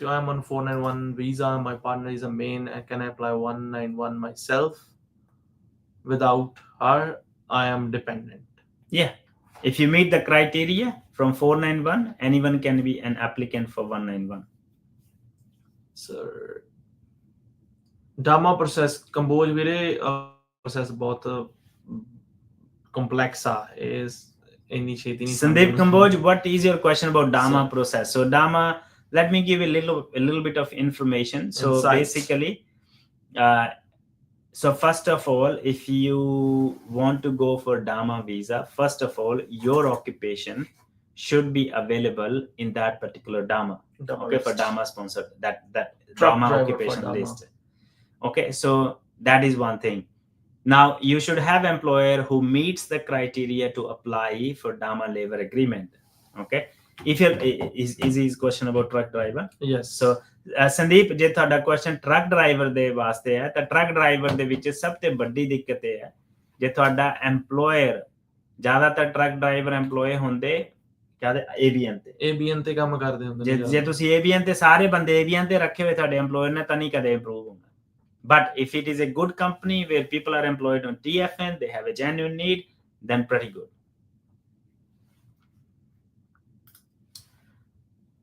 I'm on 491 visa. My partner is a main. Can I apply 191 myself? Without her, I am dependent. Yeah. If you meet the criteria from 491, anyone can be an applicant for 191. Sir. Dama process Kamboj ਵੀਰੇ process ਬਹੁਤ complex ਆ is ਇੰਨੀ ਛੇਤੀ ਨਹੀਂ Sandeep Kamboj, what is your question about Dama process? So Dama, let me give a little bit of information. So Insights. basically, so first of all, if you want to go for Dama visa, first of all, your occupation should be available in that particular Dama. Okay, for Dama sponsored that Dama occupation list. Okay, so that is one thing. Now you should have employer who meets the criteria to apply for Dama labor agreement. Okay, if you're is his question about truck driver? Yes. So Sandeep, ਜੇ ਤੁਹਾਡਾ question truck driver ਦੇ ਵਾਸਤੇ ਹੈ ਤਾਂ truck driver ਦੇ ਵਿੱਚ ਸਭ ਤੋਂ ਵੱਡੀ ਦਿੱਕਤ ਇਹ ਹੈ ਜੇ ਤੁਹਾਡਾ employer ਜ਼ਿਆਦਾਤਰ truck driver employee ਹੁੰਦੇ ਕਹਿੰਦੇ ABN ਤੇ ਕੰਮ ਕਰਦੇ ਹੁੰਦੇ ਜੇ ਤੁਸੀਂ ABN ਤੇ ਸਾਰੇ ਬੰਦੇ ABN ਤੇ ਰੱਖੇ ਹੋਏ ਤੁਹਾਡੇ employer ਨੇ ਤਾਂ ਨਹੀਂ ਕਦੇ improve ਹੋਣਾ. But if it is a good company where people are employed on TFN, they have a genuine need, then pretty good.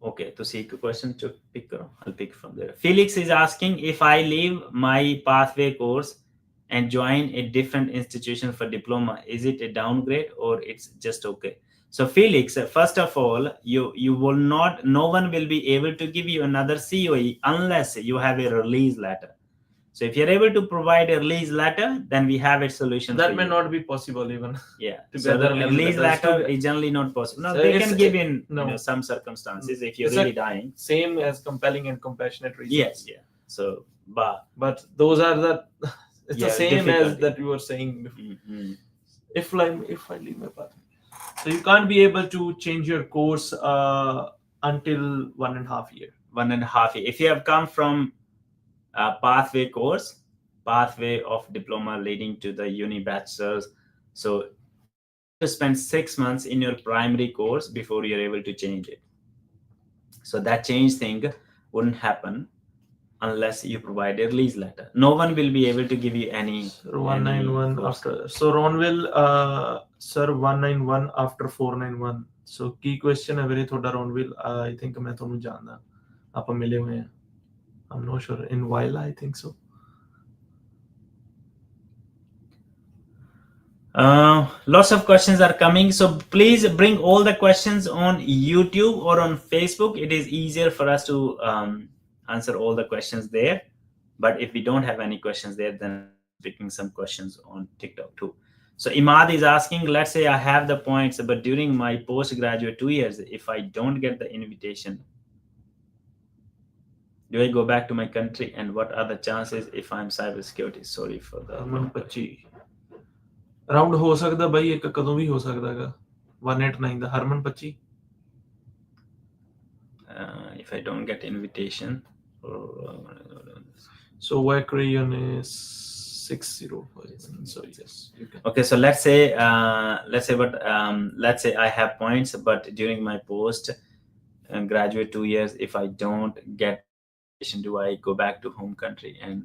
Okay, to see a question to pick, I'll pick from there. Felix is asking if I leave my pathway course and join a different institution for diploma, is it a downgrade or it's just okay? So Felix, first of all, you will not, no one will be able to give you another COE unless you have a release letter. So if you're able to provide a release letter, then we have a solution. That may not be possible even. Yeah. So the release letter is generally not possible. No, so they can give in some circumstances if you're really dying. Same as compelling and compassionate reasons. Yes, yeah. So, but those are it's the same as that you were saying before. Mm-hmm. If I leave my path. So you can't be able to change your course until 1.5 years. 1.5 years. If you have come from pathway course, pathway of diploma leading to the uni bachelor's, so you spend 6 months in your primary course before you're able to change it. So that change thing wouldn't happen unless you provide a release letter. No one will be able to give you any 191 after. So Ron will sir 191 after 491. So key question है मेरे थोड़ा Ron will I think मैं ਤੁਹਾਨੂੰ ਜਾਣਦਾ ਆਪਾਂ ਮਿਲੇ ਹੋਏ हैं. I'm not sure. In Wila, I think so. Lots of questions are coming. So please bring all the questions on YouTube or on Facebook. It is easier for us to answer all the questions there. But if we don't have any questions there, then picking some questions on TikTok too. So Imad is asking, let's say I have the points, but during my postgraduate 2 years, if I don't get the invitation, do I go back to my country, and what are the chances if I'm cybersecurity? Sorry for the Harman 25 round ਹੋ ਸਕਦਾ ਬਾਈ ਇੱਕ ਕਦੋਂ ਵੀ ਹੋ ਸਕਦਾਗਾ 189 ਦਾ Harman 25 if I don't get invitation so work region is 605 so yes you can. Okay, so let's say I have points, but during my post graduate 2 years, if I don't get, do I go back to home country and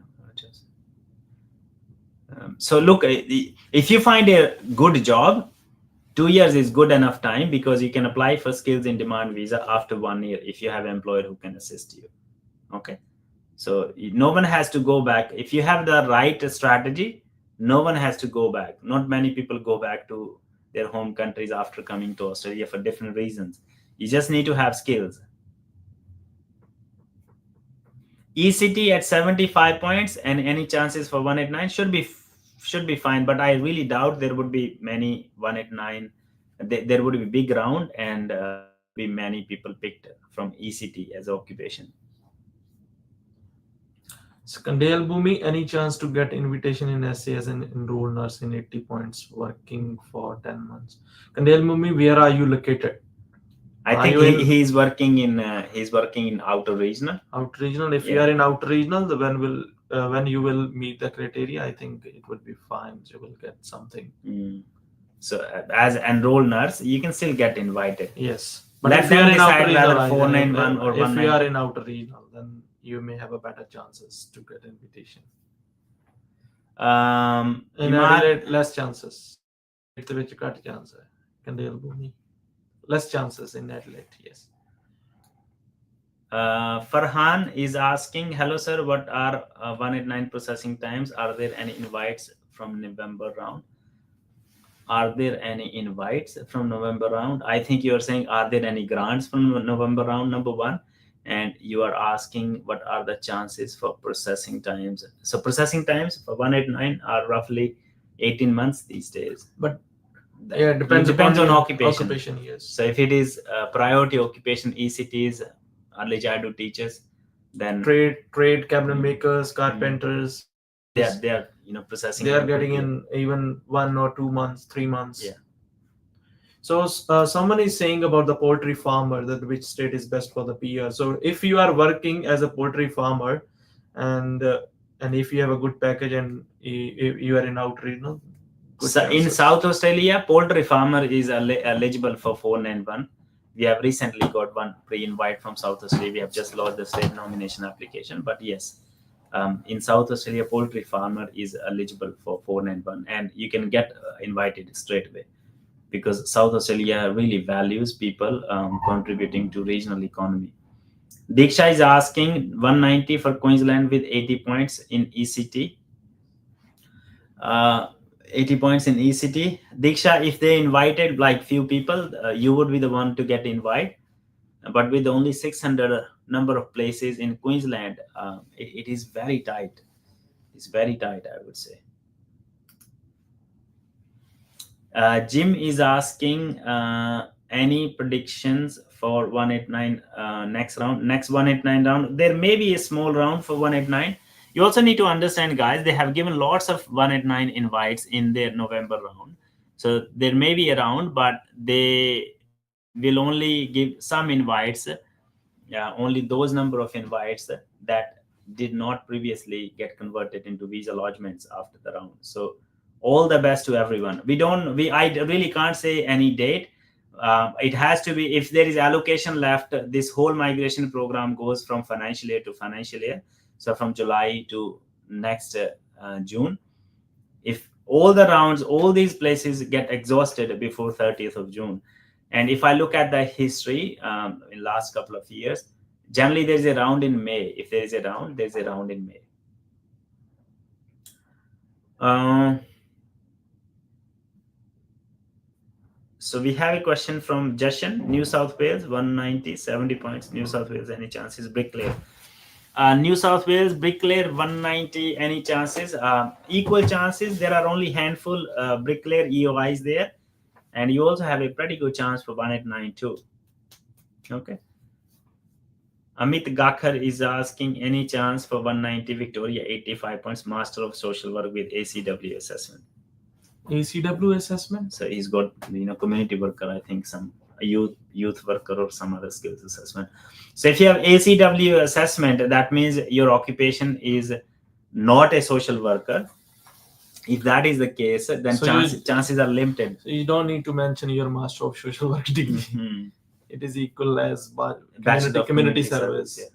so look, if you find a good job, 2 years is good enough time because you can apply for skills in demand visa after 1 year if you have an employer who can assist you. Okay, so no one has to go back. If you have the right strategy, no one has to go back. Not many people go back to their home countries after coming to Australia for different reasons. You just need to have skills. ECT at 75 points and any chances for 189 should be fine, but I really doubt there would be many 189. There would be big round and be many people picked from ECT as occupation. Kandel Bhumi, any chance to get invitation in SA as an enrolled nurse in 80 points working for 10 months? Kandel Bhumi, where are you located? I think he's working in outer regional. Outer regional. If you are in outer regional, when you will meet the criteria, I think it would be fine. You will get something. So as enrolled nurse, you can still get invited. Yes, but if you are in outer regional, 491 or 191. If you are in outer regional, then you may have a better chances to get invitation. Less chances. It's a bit cut chance. Kandel Bhumi. Less chances in Adelaide, yes. Farhan is asking, hello sir, what are 189 processing times? Are there any invites from November round? Are there any invites from November round? I think you are saying, are there any grants from November round, number one? And you are asking, what are the chances for processing times? So processing times for 189 are roughly 18 months these days. But That- yeah, it depends depends upon on your occupation. Yes. So if it is priority occupation, ECTs, early childhood teachers, then Trade cabinet makers, carpenters. they are processing. They are very getting quickly. in even 1 or 2 months, 3 months. Yeah. So someone is saying about the poultry farmer, that which state is best for the PR. So if you are working as a poultry farmer, and if you have a good package and if you are in outreach, good So in chances. South Australia, poultry farmer is eligible for 491. We have recently got one pre-invite from South Australia. We have just lodged the state nomination application. But yes, in South Australia, poultry farmer is eligible for 491, and you can get invited straight away, because South Australia really values people contributing to regional economy. Diksha is asking 190 for Queensland with 80 points in ECT. 80 points in ECT. Diksha, if they invited like few people, you would be the one to get invite. But with only 600 number of places in Queensland, it is very tight. It's very tight, I would say. Jim is asking any predictions for 189 next 189 round. There may be a small round for 189. You also need to understand, guys, they have given lots of 189 invites in their November round. So there may be a round, but they will only give some invites, only those number of invites that did not previously get converted into visa lodgements after the round. So all the best to everyone. I really can't say any date. It has to be, if there is allocation left, this whole migration program goes from financial year to financial year. So from July to next June. If all the rounds, all these places get exhausted before 30th of June. And if I look at the history in last couple of years, generally there's a round in May. If there is a round, there's a round in May. So we have a question from Jashan, New South Wales, 190, 70 points. New South Wales, any chances? Bricklayer. New South Wales, Bricklayer, 190, any chances? Equal chances. There are only handful Bricklayer EOIs there. And you also have a pretty good chance for 189 too. Okay. Amit Gakhar is asking, any chance for 190 Victoria, 85 points, Master of Social Work with ACW assessment. ACW assessment? So he's got, community worker, I think some youth worker or some other skills assessment. So if you have ACW assessment, that means your occupation is not a social worker. If that is the case, then So chances are limited. So you don't need to mention your Master of Social Work degree. Mhm. It is equal as Bachelor of community service. Yeah.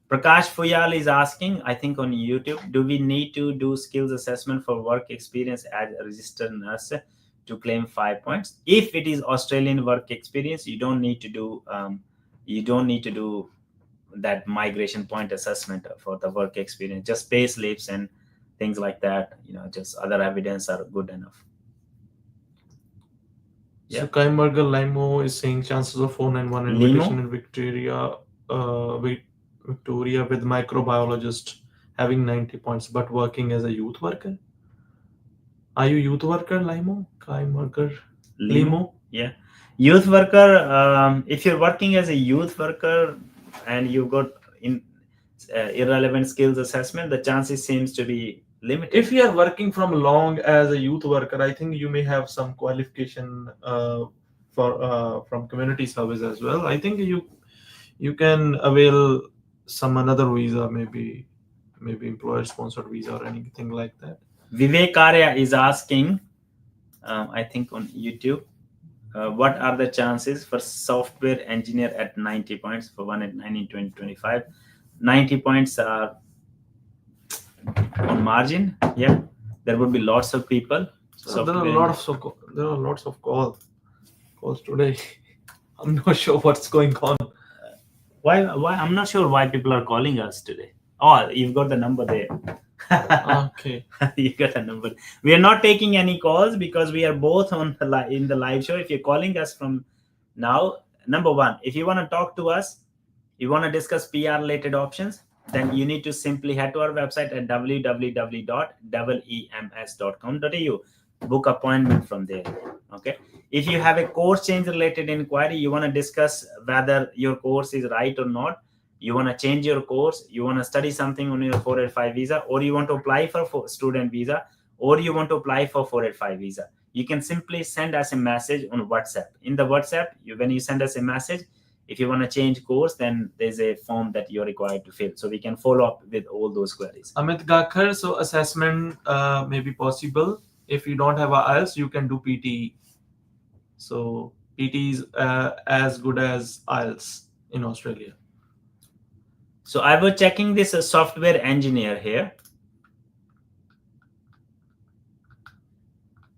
Prakash Fuyal is asking, I think on YouTube, do we need to do skills assessment for work experience as a registered nurse to claim 5 points? If it is Australian work experience, you don't need to do that migration point assessment for the work experience. Just pay slips and things like that, just other evidence are good enough. Yeah. So Kai Mergel Limo is saying chances of 491 invitation in Victoria with microbiologist having 90 points but working as a youth worker. Are you youth worker, Limo? Kai Mergel Limo? Yeah. Youth worker, if you're working as a youth worker and you got irrelevant skills assessment, the chances seems to be limited. If you are working from long as a youth worker, I think you may have some qualification from community service as well. I think you can avail some another visa, maybe employer sponsored visa or anything like that. Vivek Arya is asking, I think on YouTube, what are the chances for software engineer at 90 points for 189 in 2025? 90 points are on margin. Yeah, there would be lots of people. So there are lots of calls today. I'm not sure what's going on. Why? I'm not sure why people are calling us today. Oh, you've got the number there. Okay. You got a number. We are not taking any calls because we are both on the in the live show. If you're calling us from now, number one, if you want to talk to us, you want to discuss PR related options, then you need to simply head to our website at www.ems.com.au. Book appointment from there. Okay. If you have a course change related inquiry, you want to discuss whether your course is right or not, you want to change your course, you want to study something on your 485 visa, or you want to apply for student visa, or you want to apply for 485 visa, you can simply send us a message on WhatsApp. In the WhatsApp, when you send us a message, if you want to change course, then there's a form that you're required to fill, so we can follow up with all those queries. Amit Gakhar, so assessment may be possible. If you don't have a IELTS, you can do PTE. So PTE is as good as IELTS in Australia. So I was checking this software engineer here.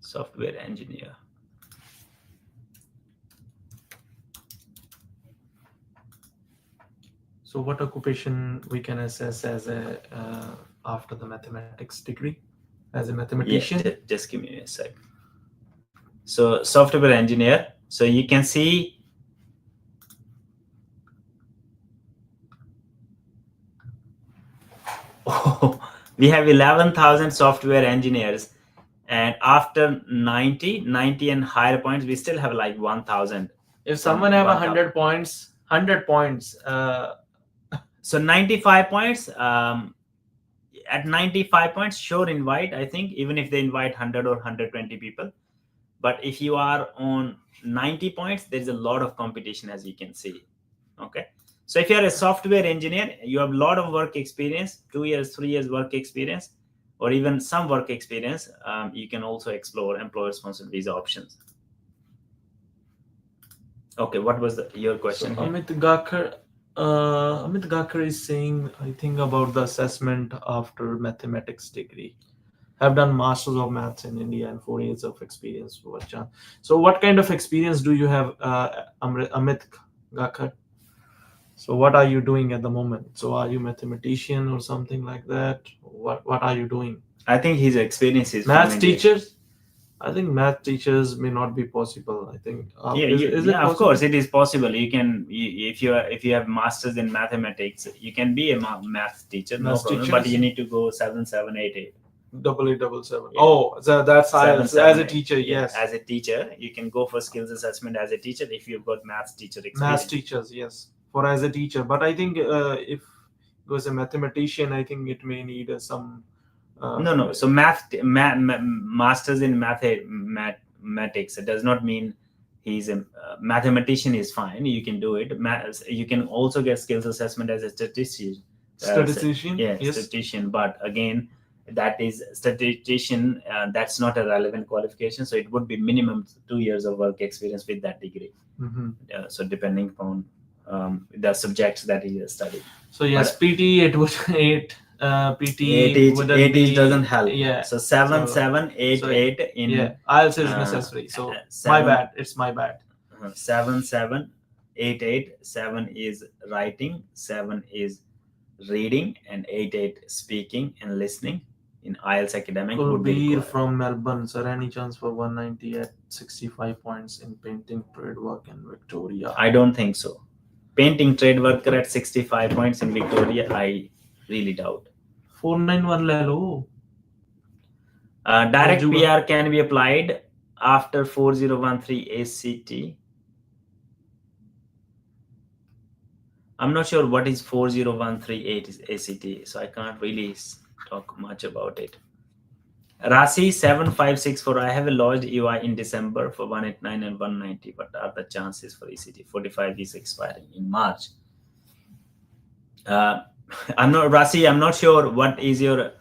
Software engineer. So what occupation we can assess as a after the mathematics degree, as a mathematician? Yeah, just give me a sec. So software engineer. So you can see we have 11,000 software engineers, and after 90 and higher points, we still have like 1,000. If someone have 100 points, 100 points. So 95 points. At 95 points, sure, invite. I think even if they invite 100 or 120 people. But if you are on 90 points, there's a lot of competition, as you can see. Okay. So if you're a software engineer, you have a lot of work experience, 2 years, 3 years work experience, or even some work experience, you can also explore employer-sponsored visa options. Okay, what was your question? So, Amit Gakhar is saying, I think, about the assessment after mathematics degree. I've done Masters of Maths in India and 4 years of experience. So what kind of experience do you have, Amit Gakhar? So what are you doing at the moment? So are you mathematician or something like that? What are you doing? I think his experience is math teachers. I think math teachers may not be possible. I think of course it is possible. You can, if you have masters in mathematics, you can be a math teacher, no problem. But you need to go 7,788. 8877. Yeah. Oh, so that's as a teacher. Yes, as a teacher, you can go for skills assessment as a teacher if you've got math teacher experience. Math teachers, yes, for as a teacher. But I think if it was a mathematician, I think it may need some. No. So masters in mathematics, it does not mean he's a mathematician is fine. You can do it. You can also get skills assessment as a statistician. Yes. Statistician. But again, that is statistician. That's not a relevant qualification. So it would be minimum 2 years of work experience with that degree. Mm-hmm. So depending upon the subjects that he has studied. So yes, PT it would 8. PT doesn't help. Yeah. So 7,788 in IELTS is necessary. So my bad. It's my bad. 7,788. 7 is writing, 7 is reading, and 88 speaking and listening in IELTS academic. Kulbir from Melbourne. Sir, any chance for 190 at 65 points in painting, trade work in Victoria? I don't think so. Painting trade worker at 65 points in Victoria, I really doubt. 491 lelo. Direct PR can be applied after 4013 ACT. I'm not sure what is 40138 ACT, so I can't really talk much about it. Rasi 7564. I have a lodged EY in December for 189 and 190. What are the chances for ECT? 45 is expiring in March. I'm not sure what is your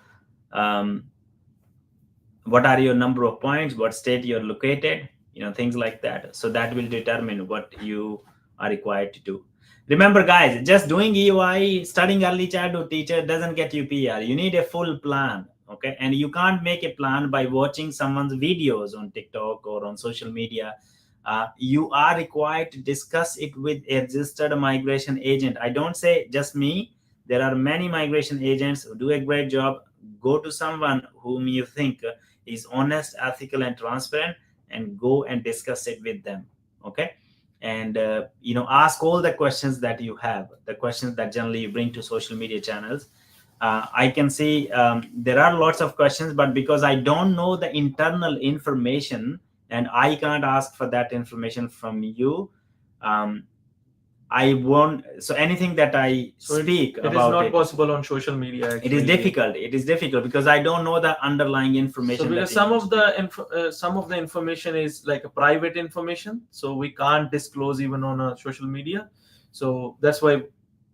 what are your number of points, what state you're located, things like that. So that will determine what you are required to do. Remember, guys, just doing EY, studying early childhood teacher doesn't get you PR. You need a full plan, okay? And you can't make a plan by watching someone's videos on TikTok or on social media. you are required to discuss it with a registered migration agent. I don't say just me. There are many migration agents who do a great job. Go to someone whom you think is honest, ethical, and transparent, and go and discuss it with them. Okay, and ask all the questions that you have, the questions that generally you bring to social media channels. I can see there are lots of questions, but because I don't know the internal information and I can't ask for that information from you, I won't. So anything that I speak it about, is not possible on social media. it is difficult. It is difficult because I don't know the underlying information. So because some of the information is like a private information, so we can't disclose even on a social media. So that's why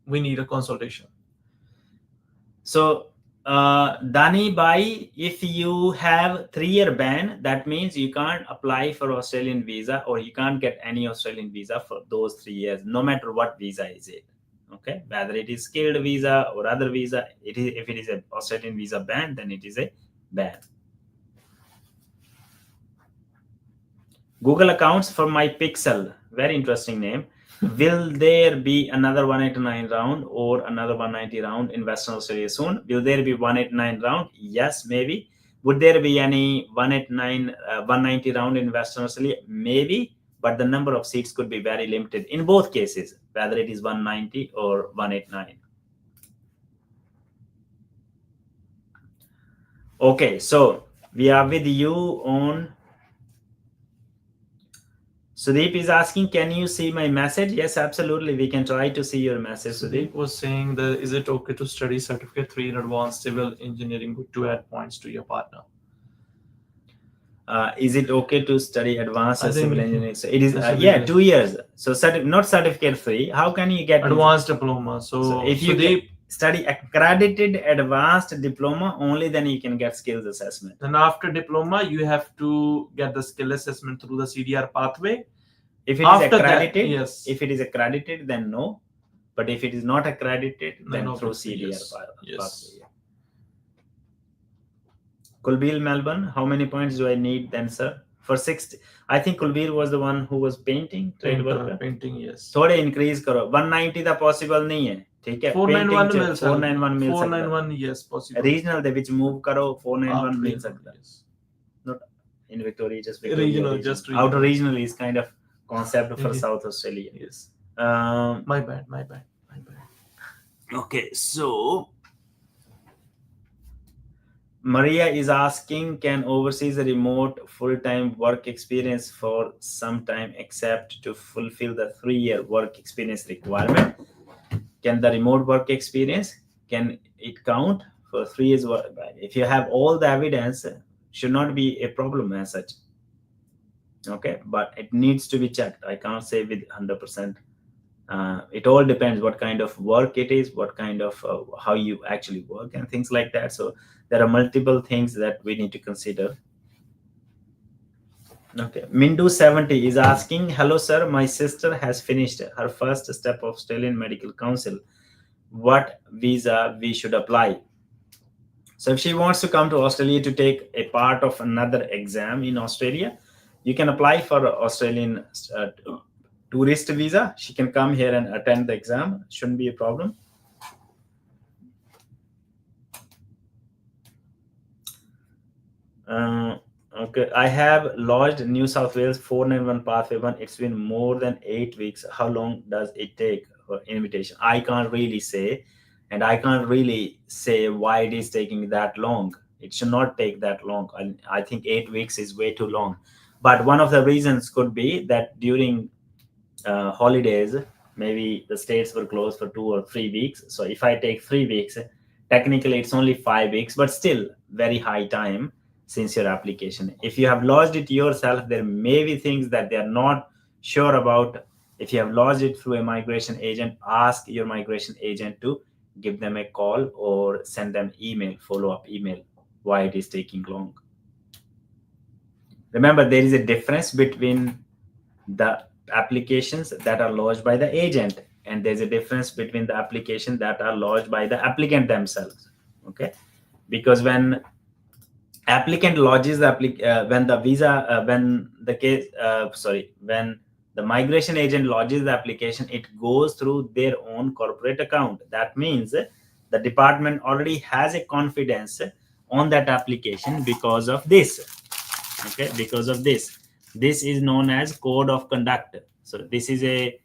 we need a consultation. So Dani Bhai, if you have 3-year ban, that means you can't apply for Australian visa, or you can't get any Australian visa for those 3 years, no matter what visa is it. Okay, whether it is skilled visa or other visa, if it is an Australian visa ban, then it is a ban. Google accounts for my Pixel, very interesting name. Will there be another 189 round or another 190 round in Western Australia soon? Will there be 189 round? Yes, maybe. Would there be any 190 round in Western Australia? Maybe, but the number of seats could be very limited in both cases, whether it is 190 or 189. Okay, so we are with you on. Sudeep is asking, can you see my message? Yes, absolutely. We can try to see your message. Sudeep was saying that is it okay to study certificate 3 in advanced civil engineering to add points to your partner? Is it okay to study advanced civil engineering? So it is 2 years. So not certificate 3. How can you get advanced diploma? So if you study accredited advanced diploma, only then you can get skills assessment. Then after diploma, you have to get the skill assessment through the CDR pathway. If it is accredited, yes. If it is accredited, then no. But if it is not accredited, then through CDR pathway. Kulbir Melbourne, how many points do I need then, sir? For 60, I think Kulbir was the one who was painting, trade worker. Painting, yes. थोड़े increase करो. 190 दा possible नहीं है, ठीक है? 491 मिल सकता. 491 मिल सकता. 491, yes, possible. Regional दे विच move करो, 491 मिल सकता. Not in Victoria, just Victoria. Regional, just regional. Outer regional is kind of concept for South Australia. Yes. My bad. Okay, so Maria is asking, can overseas remote full-time work experience for some time except to fulfill the 3-year work experience requirement? Can the remote work experience, can it count for 3 years work? If you have all the evidence, should not be a problem as such. Okay, but it needs to be checked. I can't say with 100%. It all depends what kind of work it is, what kind of how you actually work and things like that. So there are multiple things that we need to consider. Okay, Mindu 70 is asking, hello sir, my sister has finished her first step of Australian Medical Council. What visa we should apply? So if she wants to come to Australia to take a part of another exam in Australia, you can apply for Australian tourist visa. She can come here and attend the exam. Shouldn't be a problem. Okay, I have lodged New South Wales 491 Pathway 1. It's been more than 8 weeks. How long does it take for invitation? I can't really say, and I can't really say why it is taking that long. It should not take that long. I think 8 weeks is way too long. But one of the reasons could be that during holidays, maybe the states were closed for 2 or 3 weeks. So if I take 3 weeks, technically it's only 5 weeks, but still very high time since your application. If you have lodged it yourself, there may be things that they are not sure about. If you have lodged it through a migration agent, ask your migration agent to give them a call or send them email, follow-up email, why it is taking long. Remember, there is a difference between the applications that are lodged by the agent, and there's a difference between the applications that are lodged by the applicant themselves. Okay, because when applicant lodges the when the visa when the case when the migration agent lodges the application, it goes through their own corporate account. That means the department already has a confidence on that application because of this. Okay, because of this is known as code of conduct. So this is the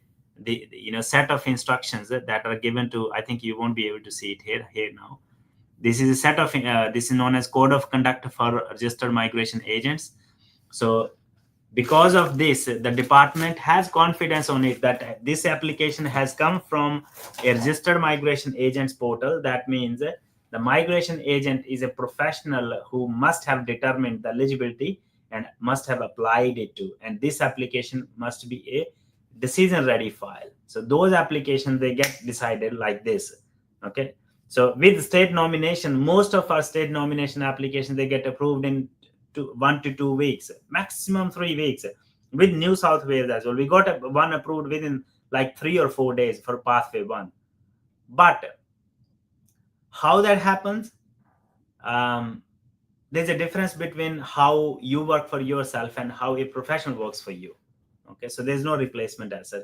set of instructions that are given to, I think you won't be able to see it here now. This is a set of this is known as code of conduct for registered migration agents. So because of this, the department has confidence on it that this application has come from a registered migration agents portal. That means the migration agent is a professional who must have determined the eligibility and must have applied it to, and this application must be a decision ready file. So those applications, they get decided like this. Okay, so with state nomination, most of our state nomination applications, they get approved in 1 to 2 weeks, maximum 3 weeks. With New South Wales as well, we got one approved within like 3 or 4 days for pathway 1. But how that happens, there's a difference between how you work for yourself and how a professional works for you. Okay, so there's no replacement as such.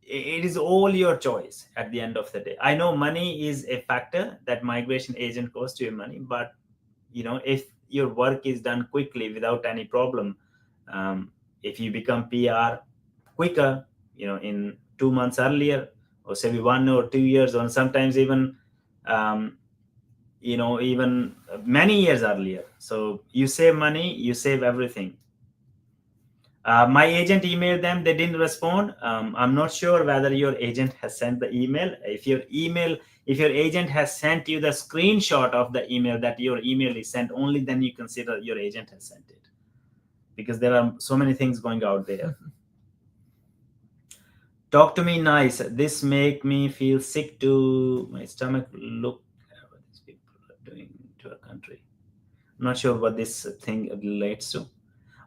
It is all your choice at the end of the day. I know money is a factor, that migration agent costs you money, but if your work is done quickly without any problem, if you become PR quicker, in 2 months earlier, or say 1 or 2 years, or sometimes even even many years earlier, so you save money, you save everything. My agent emailed them, they didn't respond. I'm not sure whether your agent has sent the email. If your agent has sent you the screenshot of the email that your email is sent, only then you consider your agent has sent it, because there are so many things going out there. Talk to me nice. This make me feel sick to my stomach. Look at what these people are doing to our country. I'm not sure what this thing relates to.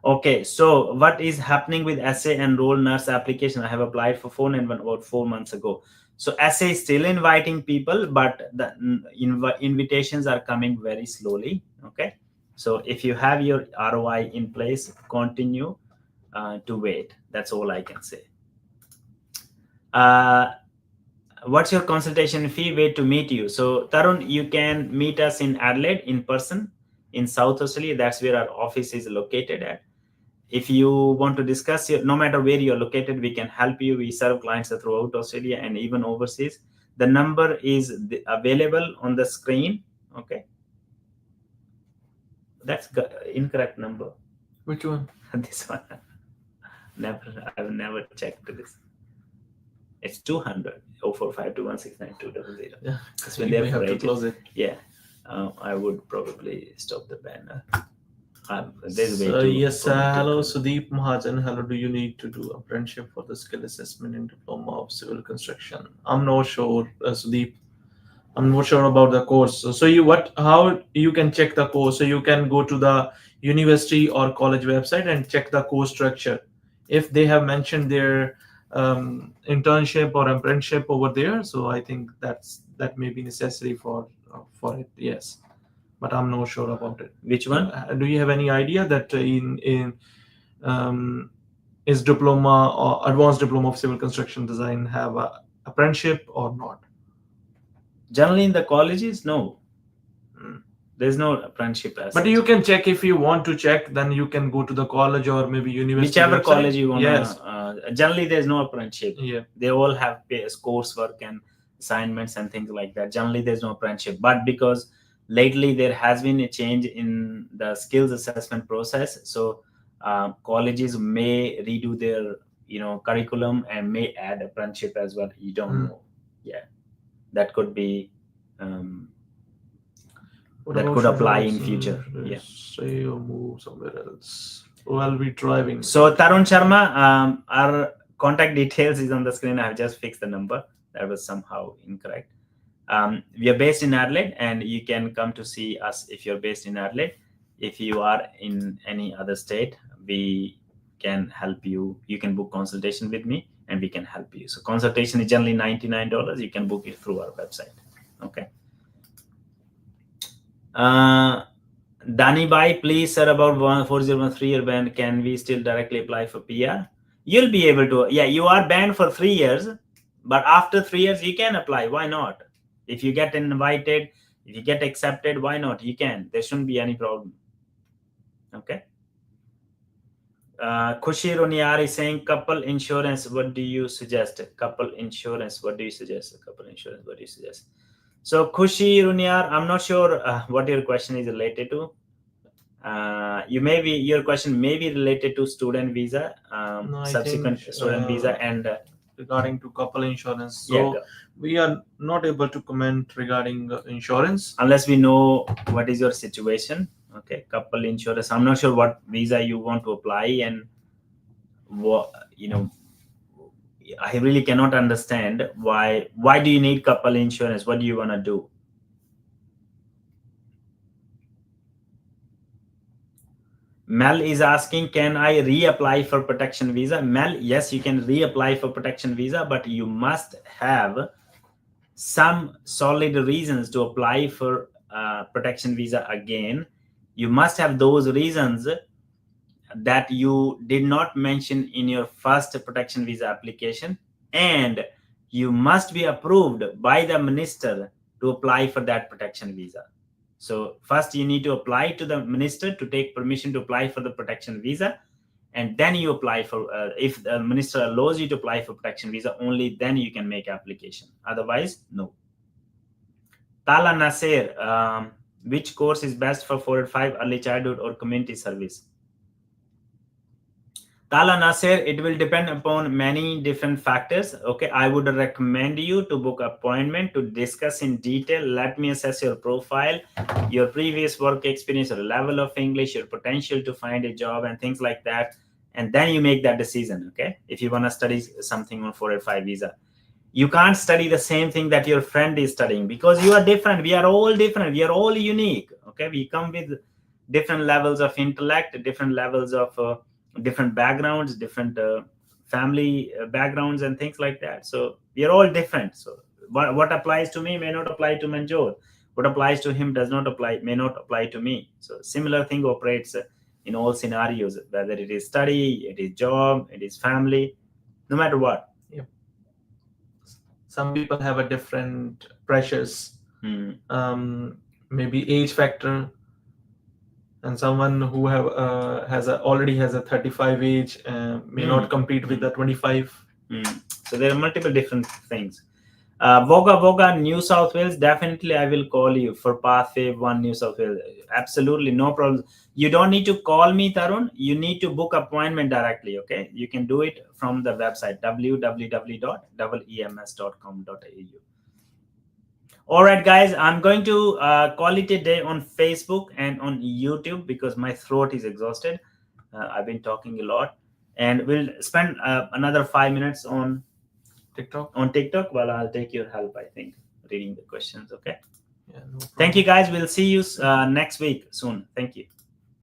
Okay, so what is happening with SA enroll nurse application? I have applied for 491 about 4 months ago. So SA is still inviting people, but the invitations are coming very slowly. Okay, so if you have your ROI in place, continue to wait. That's all I can say. What's your consultation fee? Way to meet you. So Tarun, you can meet us in Adelaide in person in South Australia. That's where our office is located at. If you want to discuss, no matter where you're located, we can help you. We serve clients throughout Australia and even overseas. The number is available on the screen. Okay, that's incorrect number. Which one? This one. I've never checked this. It's 200 0452169200. Yeah, because when they have to close it. Yeah, I would probably stop the banner. There's a way So to yes, hello Sudeep Mahajan. Hello, do you need to do apprenticeship for the skill assessment and diploma of civil construction? I'm not sure, Sudeep. I'm not sure about the course. So how you can check the course? So you can go to the university or college website and check the course structure. If they have mentioned their internship or apprenticeship over there, so I think that may be necessary for it. Yes, but I'm not sure about it. Which one? Do you have any idea that is diploma or advanced diploma of civil construction design have a apprenticeship or not? Generally in the colleges, no. There's no apprenticeship as But such. you can check. If you want to check, then you can go to the college or maybe university. Whichever website. college you want. Yes. Generally, there's no apprenticeship. Yeah. They all have coursework and assignments and things like that. Generally, there's no apprenticeship. But because lately there has been a change in the skills assessment process, so colleges may redo their curriculum and may add apprenticeship as well. You don't know. Yeah, that could be. That could apply in future. Yeah. Say or move somewhere else. While we driving. So Tarun Sharma, our contact details is on the screen. I've just fixed the number. That was somehow incorrect. We are based in Adelaide, and you can come to see us if you're based in Adelaide. If you are in any other state, we can help you. You can book consultation with me, and we can help you. So consultation is generally $99. You can book it through our website. Okay. Dani Bhai, please, sir, about 4013 year ban, can we still directly apply for PR? You'll be able to. Yeah, you are banned for 3 years, but after 3 years, you can apply. Why not? If you get invited, if you get accepted, why not? You can. There shouldn't be any problem. Okay. Khushi Roniar is saying couple insurance. What do you suggest? Couple insurance. What do you suggest? Couple insurance. What do you suggest? So Khushi Runiar, I'm not sure what your question is related to. Your question may be related to student visa, No, subsequent student visa, and regarding to couple insurance. So yeah, we are not able to comment regarding insurance unless we know what is your situation. Okay, couple insurance. I'm not sure what visa you want to apply, and what I really cannot understand why do you need couple insurance? What do you want to do? Mel is asking, can I reapply for protection visa? Mel, yes, you can reapply for protection visa, but you must have some solid reasons to apply for protection visa again. You must have those reasons that you did not mention in your first protection visa application, and you must be approved by the minister to apply for that protection visa. So first you need to apply to the minister to take permission to apply for the protection visa, and then you apply for if the minister allows you to apply for protection visa, only then you can make application. Otherwise, no. Tala Nasir, which course is best for 405 early childhood or community service? Tala Nasir, it will depend upon many different factors. Okay, I would recommend you to book appointment to discuss in detail. Let me assess your profile, your previous work experience, your level of English, your potential to find a job, and things like that. And then you make that decision. Okay, if you want to study something on 405 visa, you can't study the same thing that your friend is studying, because you are different. We are all different. We are all unique. Okay, we come with different levels of intellect, different levels of different backgrounds, different family backgrounds, and things like that. So we are all different. So what applies to me may not apply to Manjot. What applies to him may not apply to me. So similar thing operates in all scenarios, whether it is study, it is job, it is family, no matter what. Yep. Some people have a different pressures. Maybe age factor, and someone who already has a 35 age may not compete with the 25. So there are multiple different things. Voga, New South Wales, definitely I will call you for Pathway 1 New South Wales. Absolutely, no problem. You don't need to call me, Tarun. You need to book appointment directly, okay? You can do it from the website, www.ems.com.au. All right, guys, I'm going to call it a day on Facebook and on YouTube because my throat is exhausted. I've been talking a lot. And we'll spend another 5 minutes on TikTok while I'll take your help, I think, reading the questions. Okay. Yeah, no problem. Thank you, guys. We'll see you next week soon. Thank you.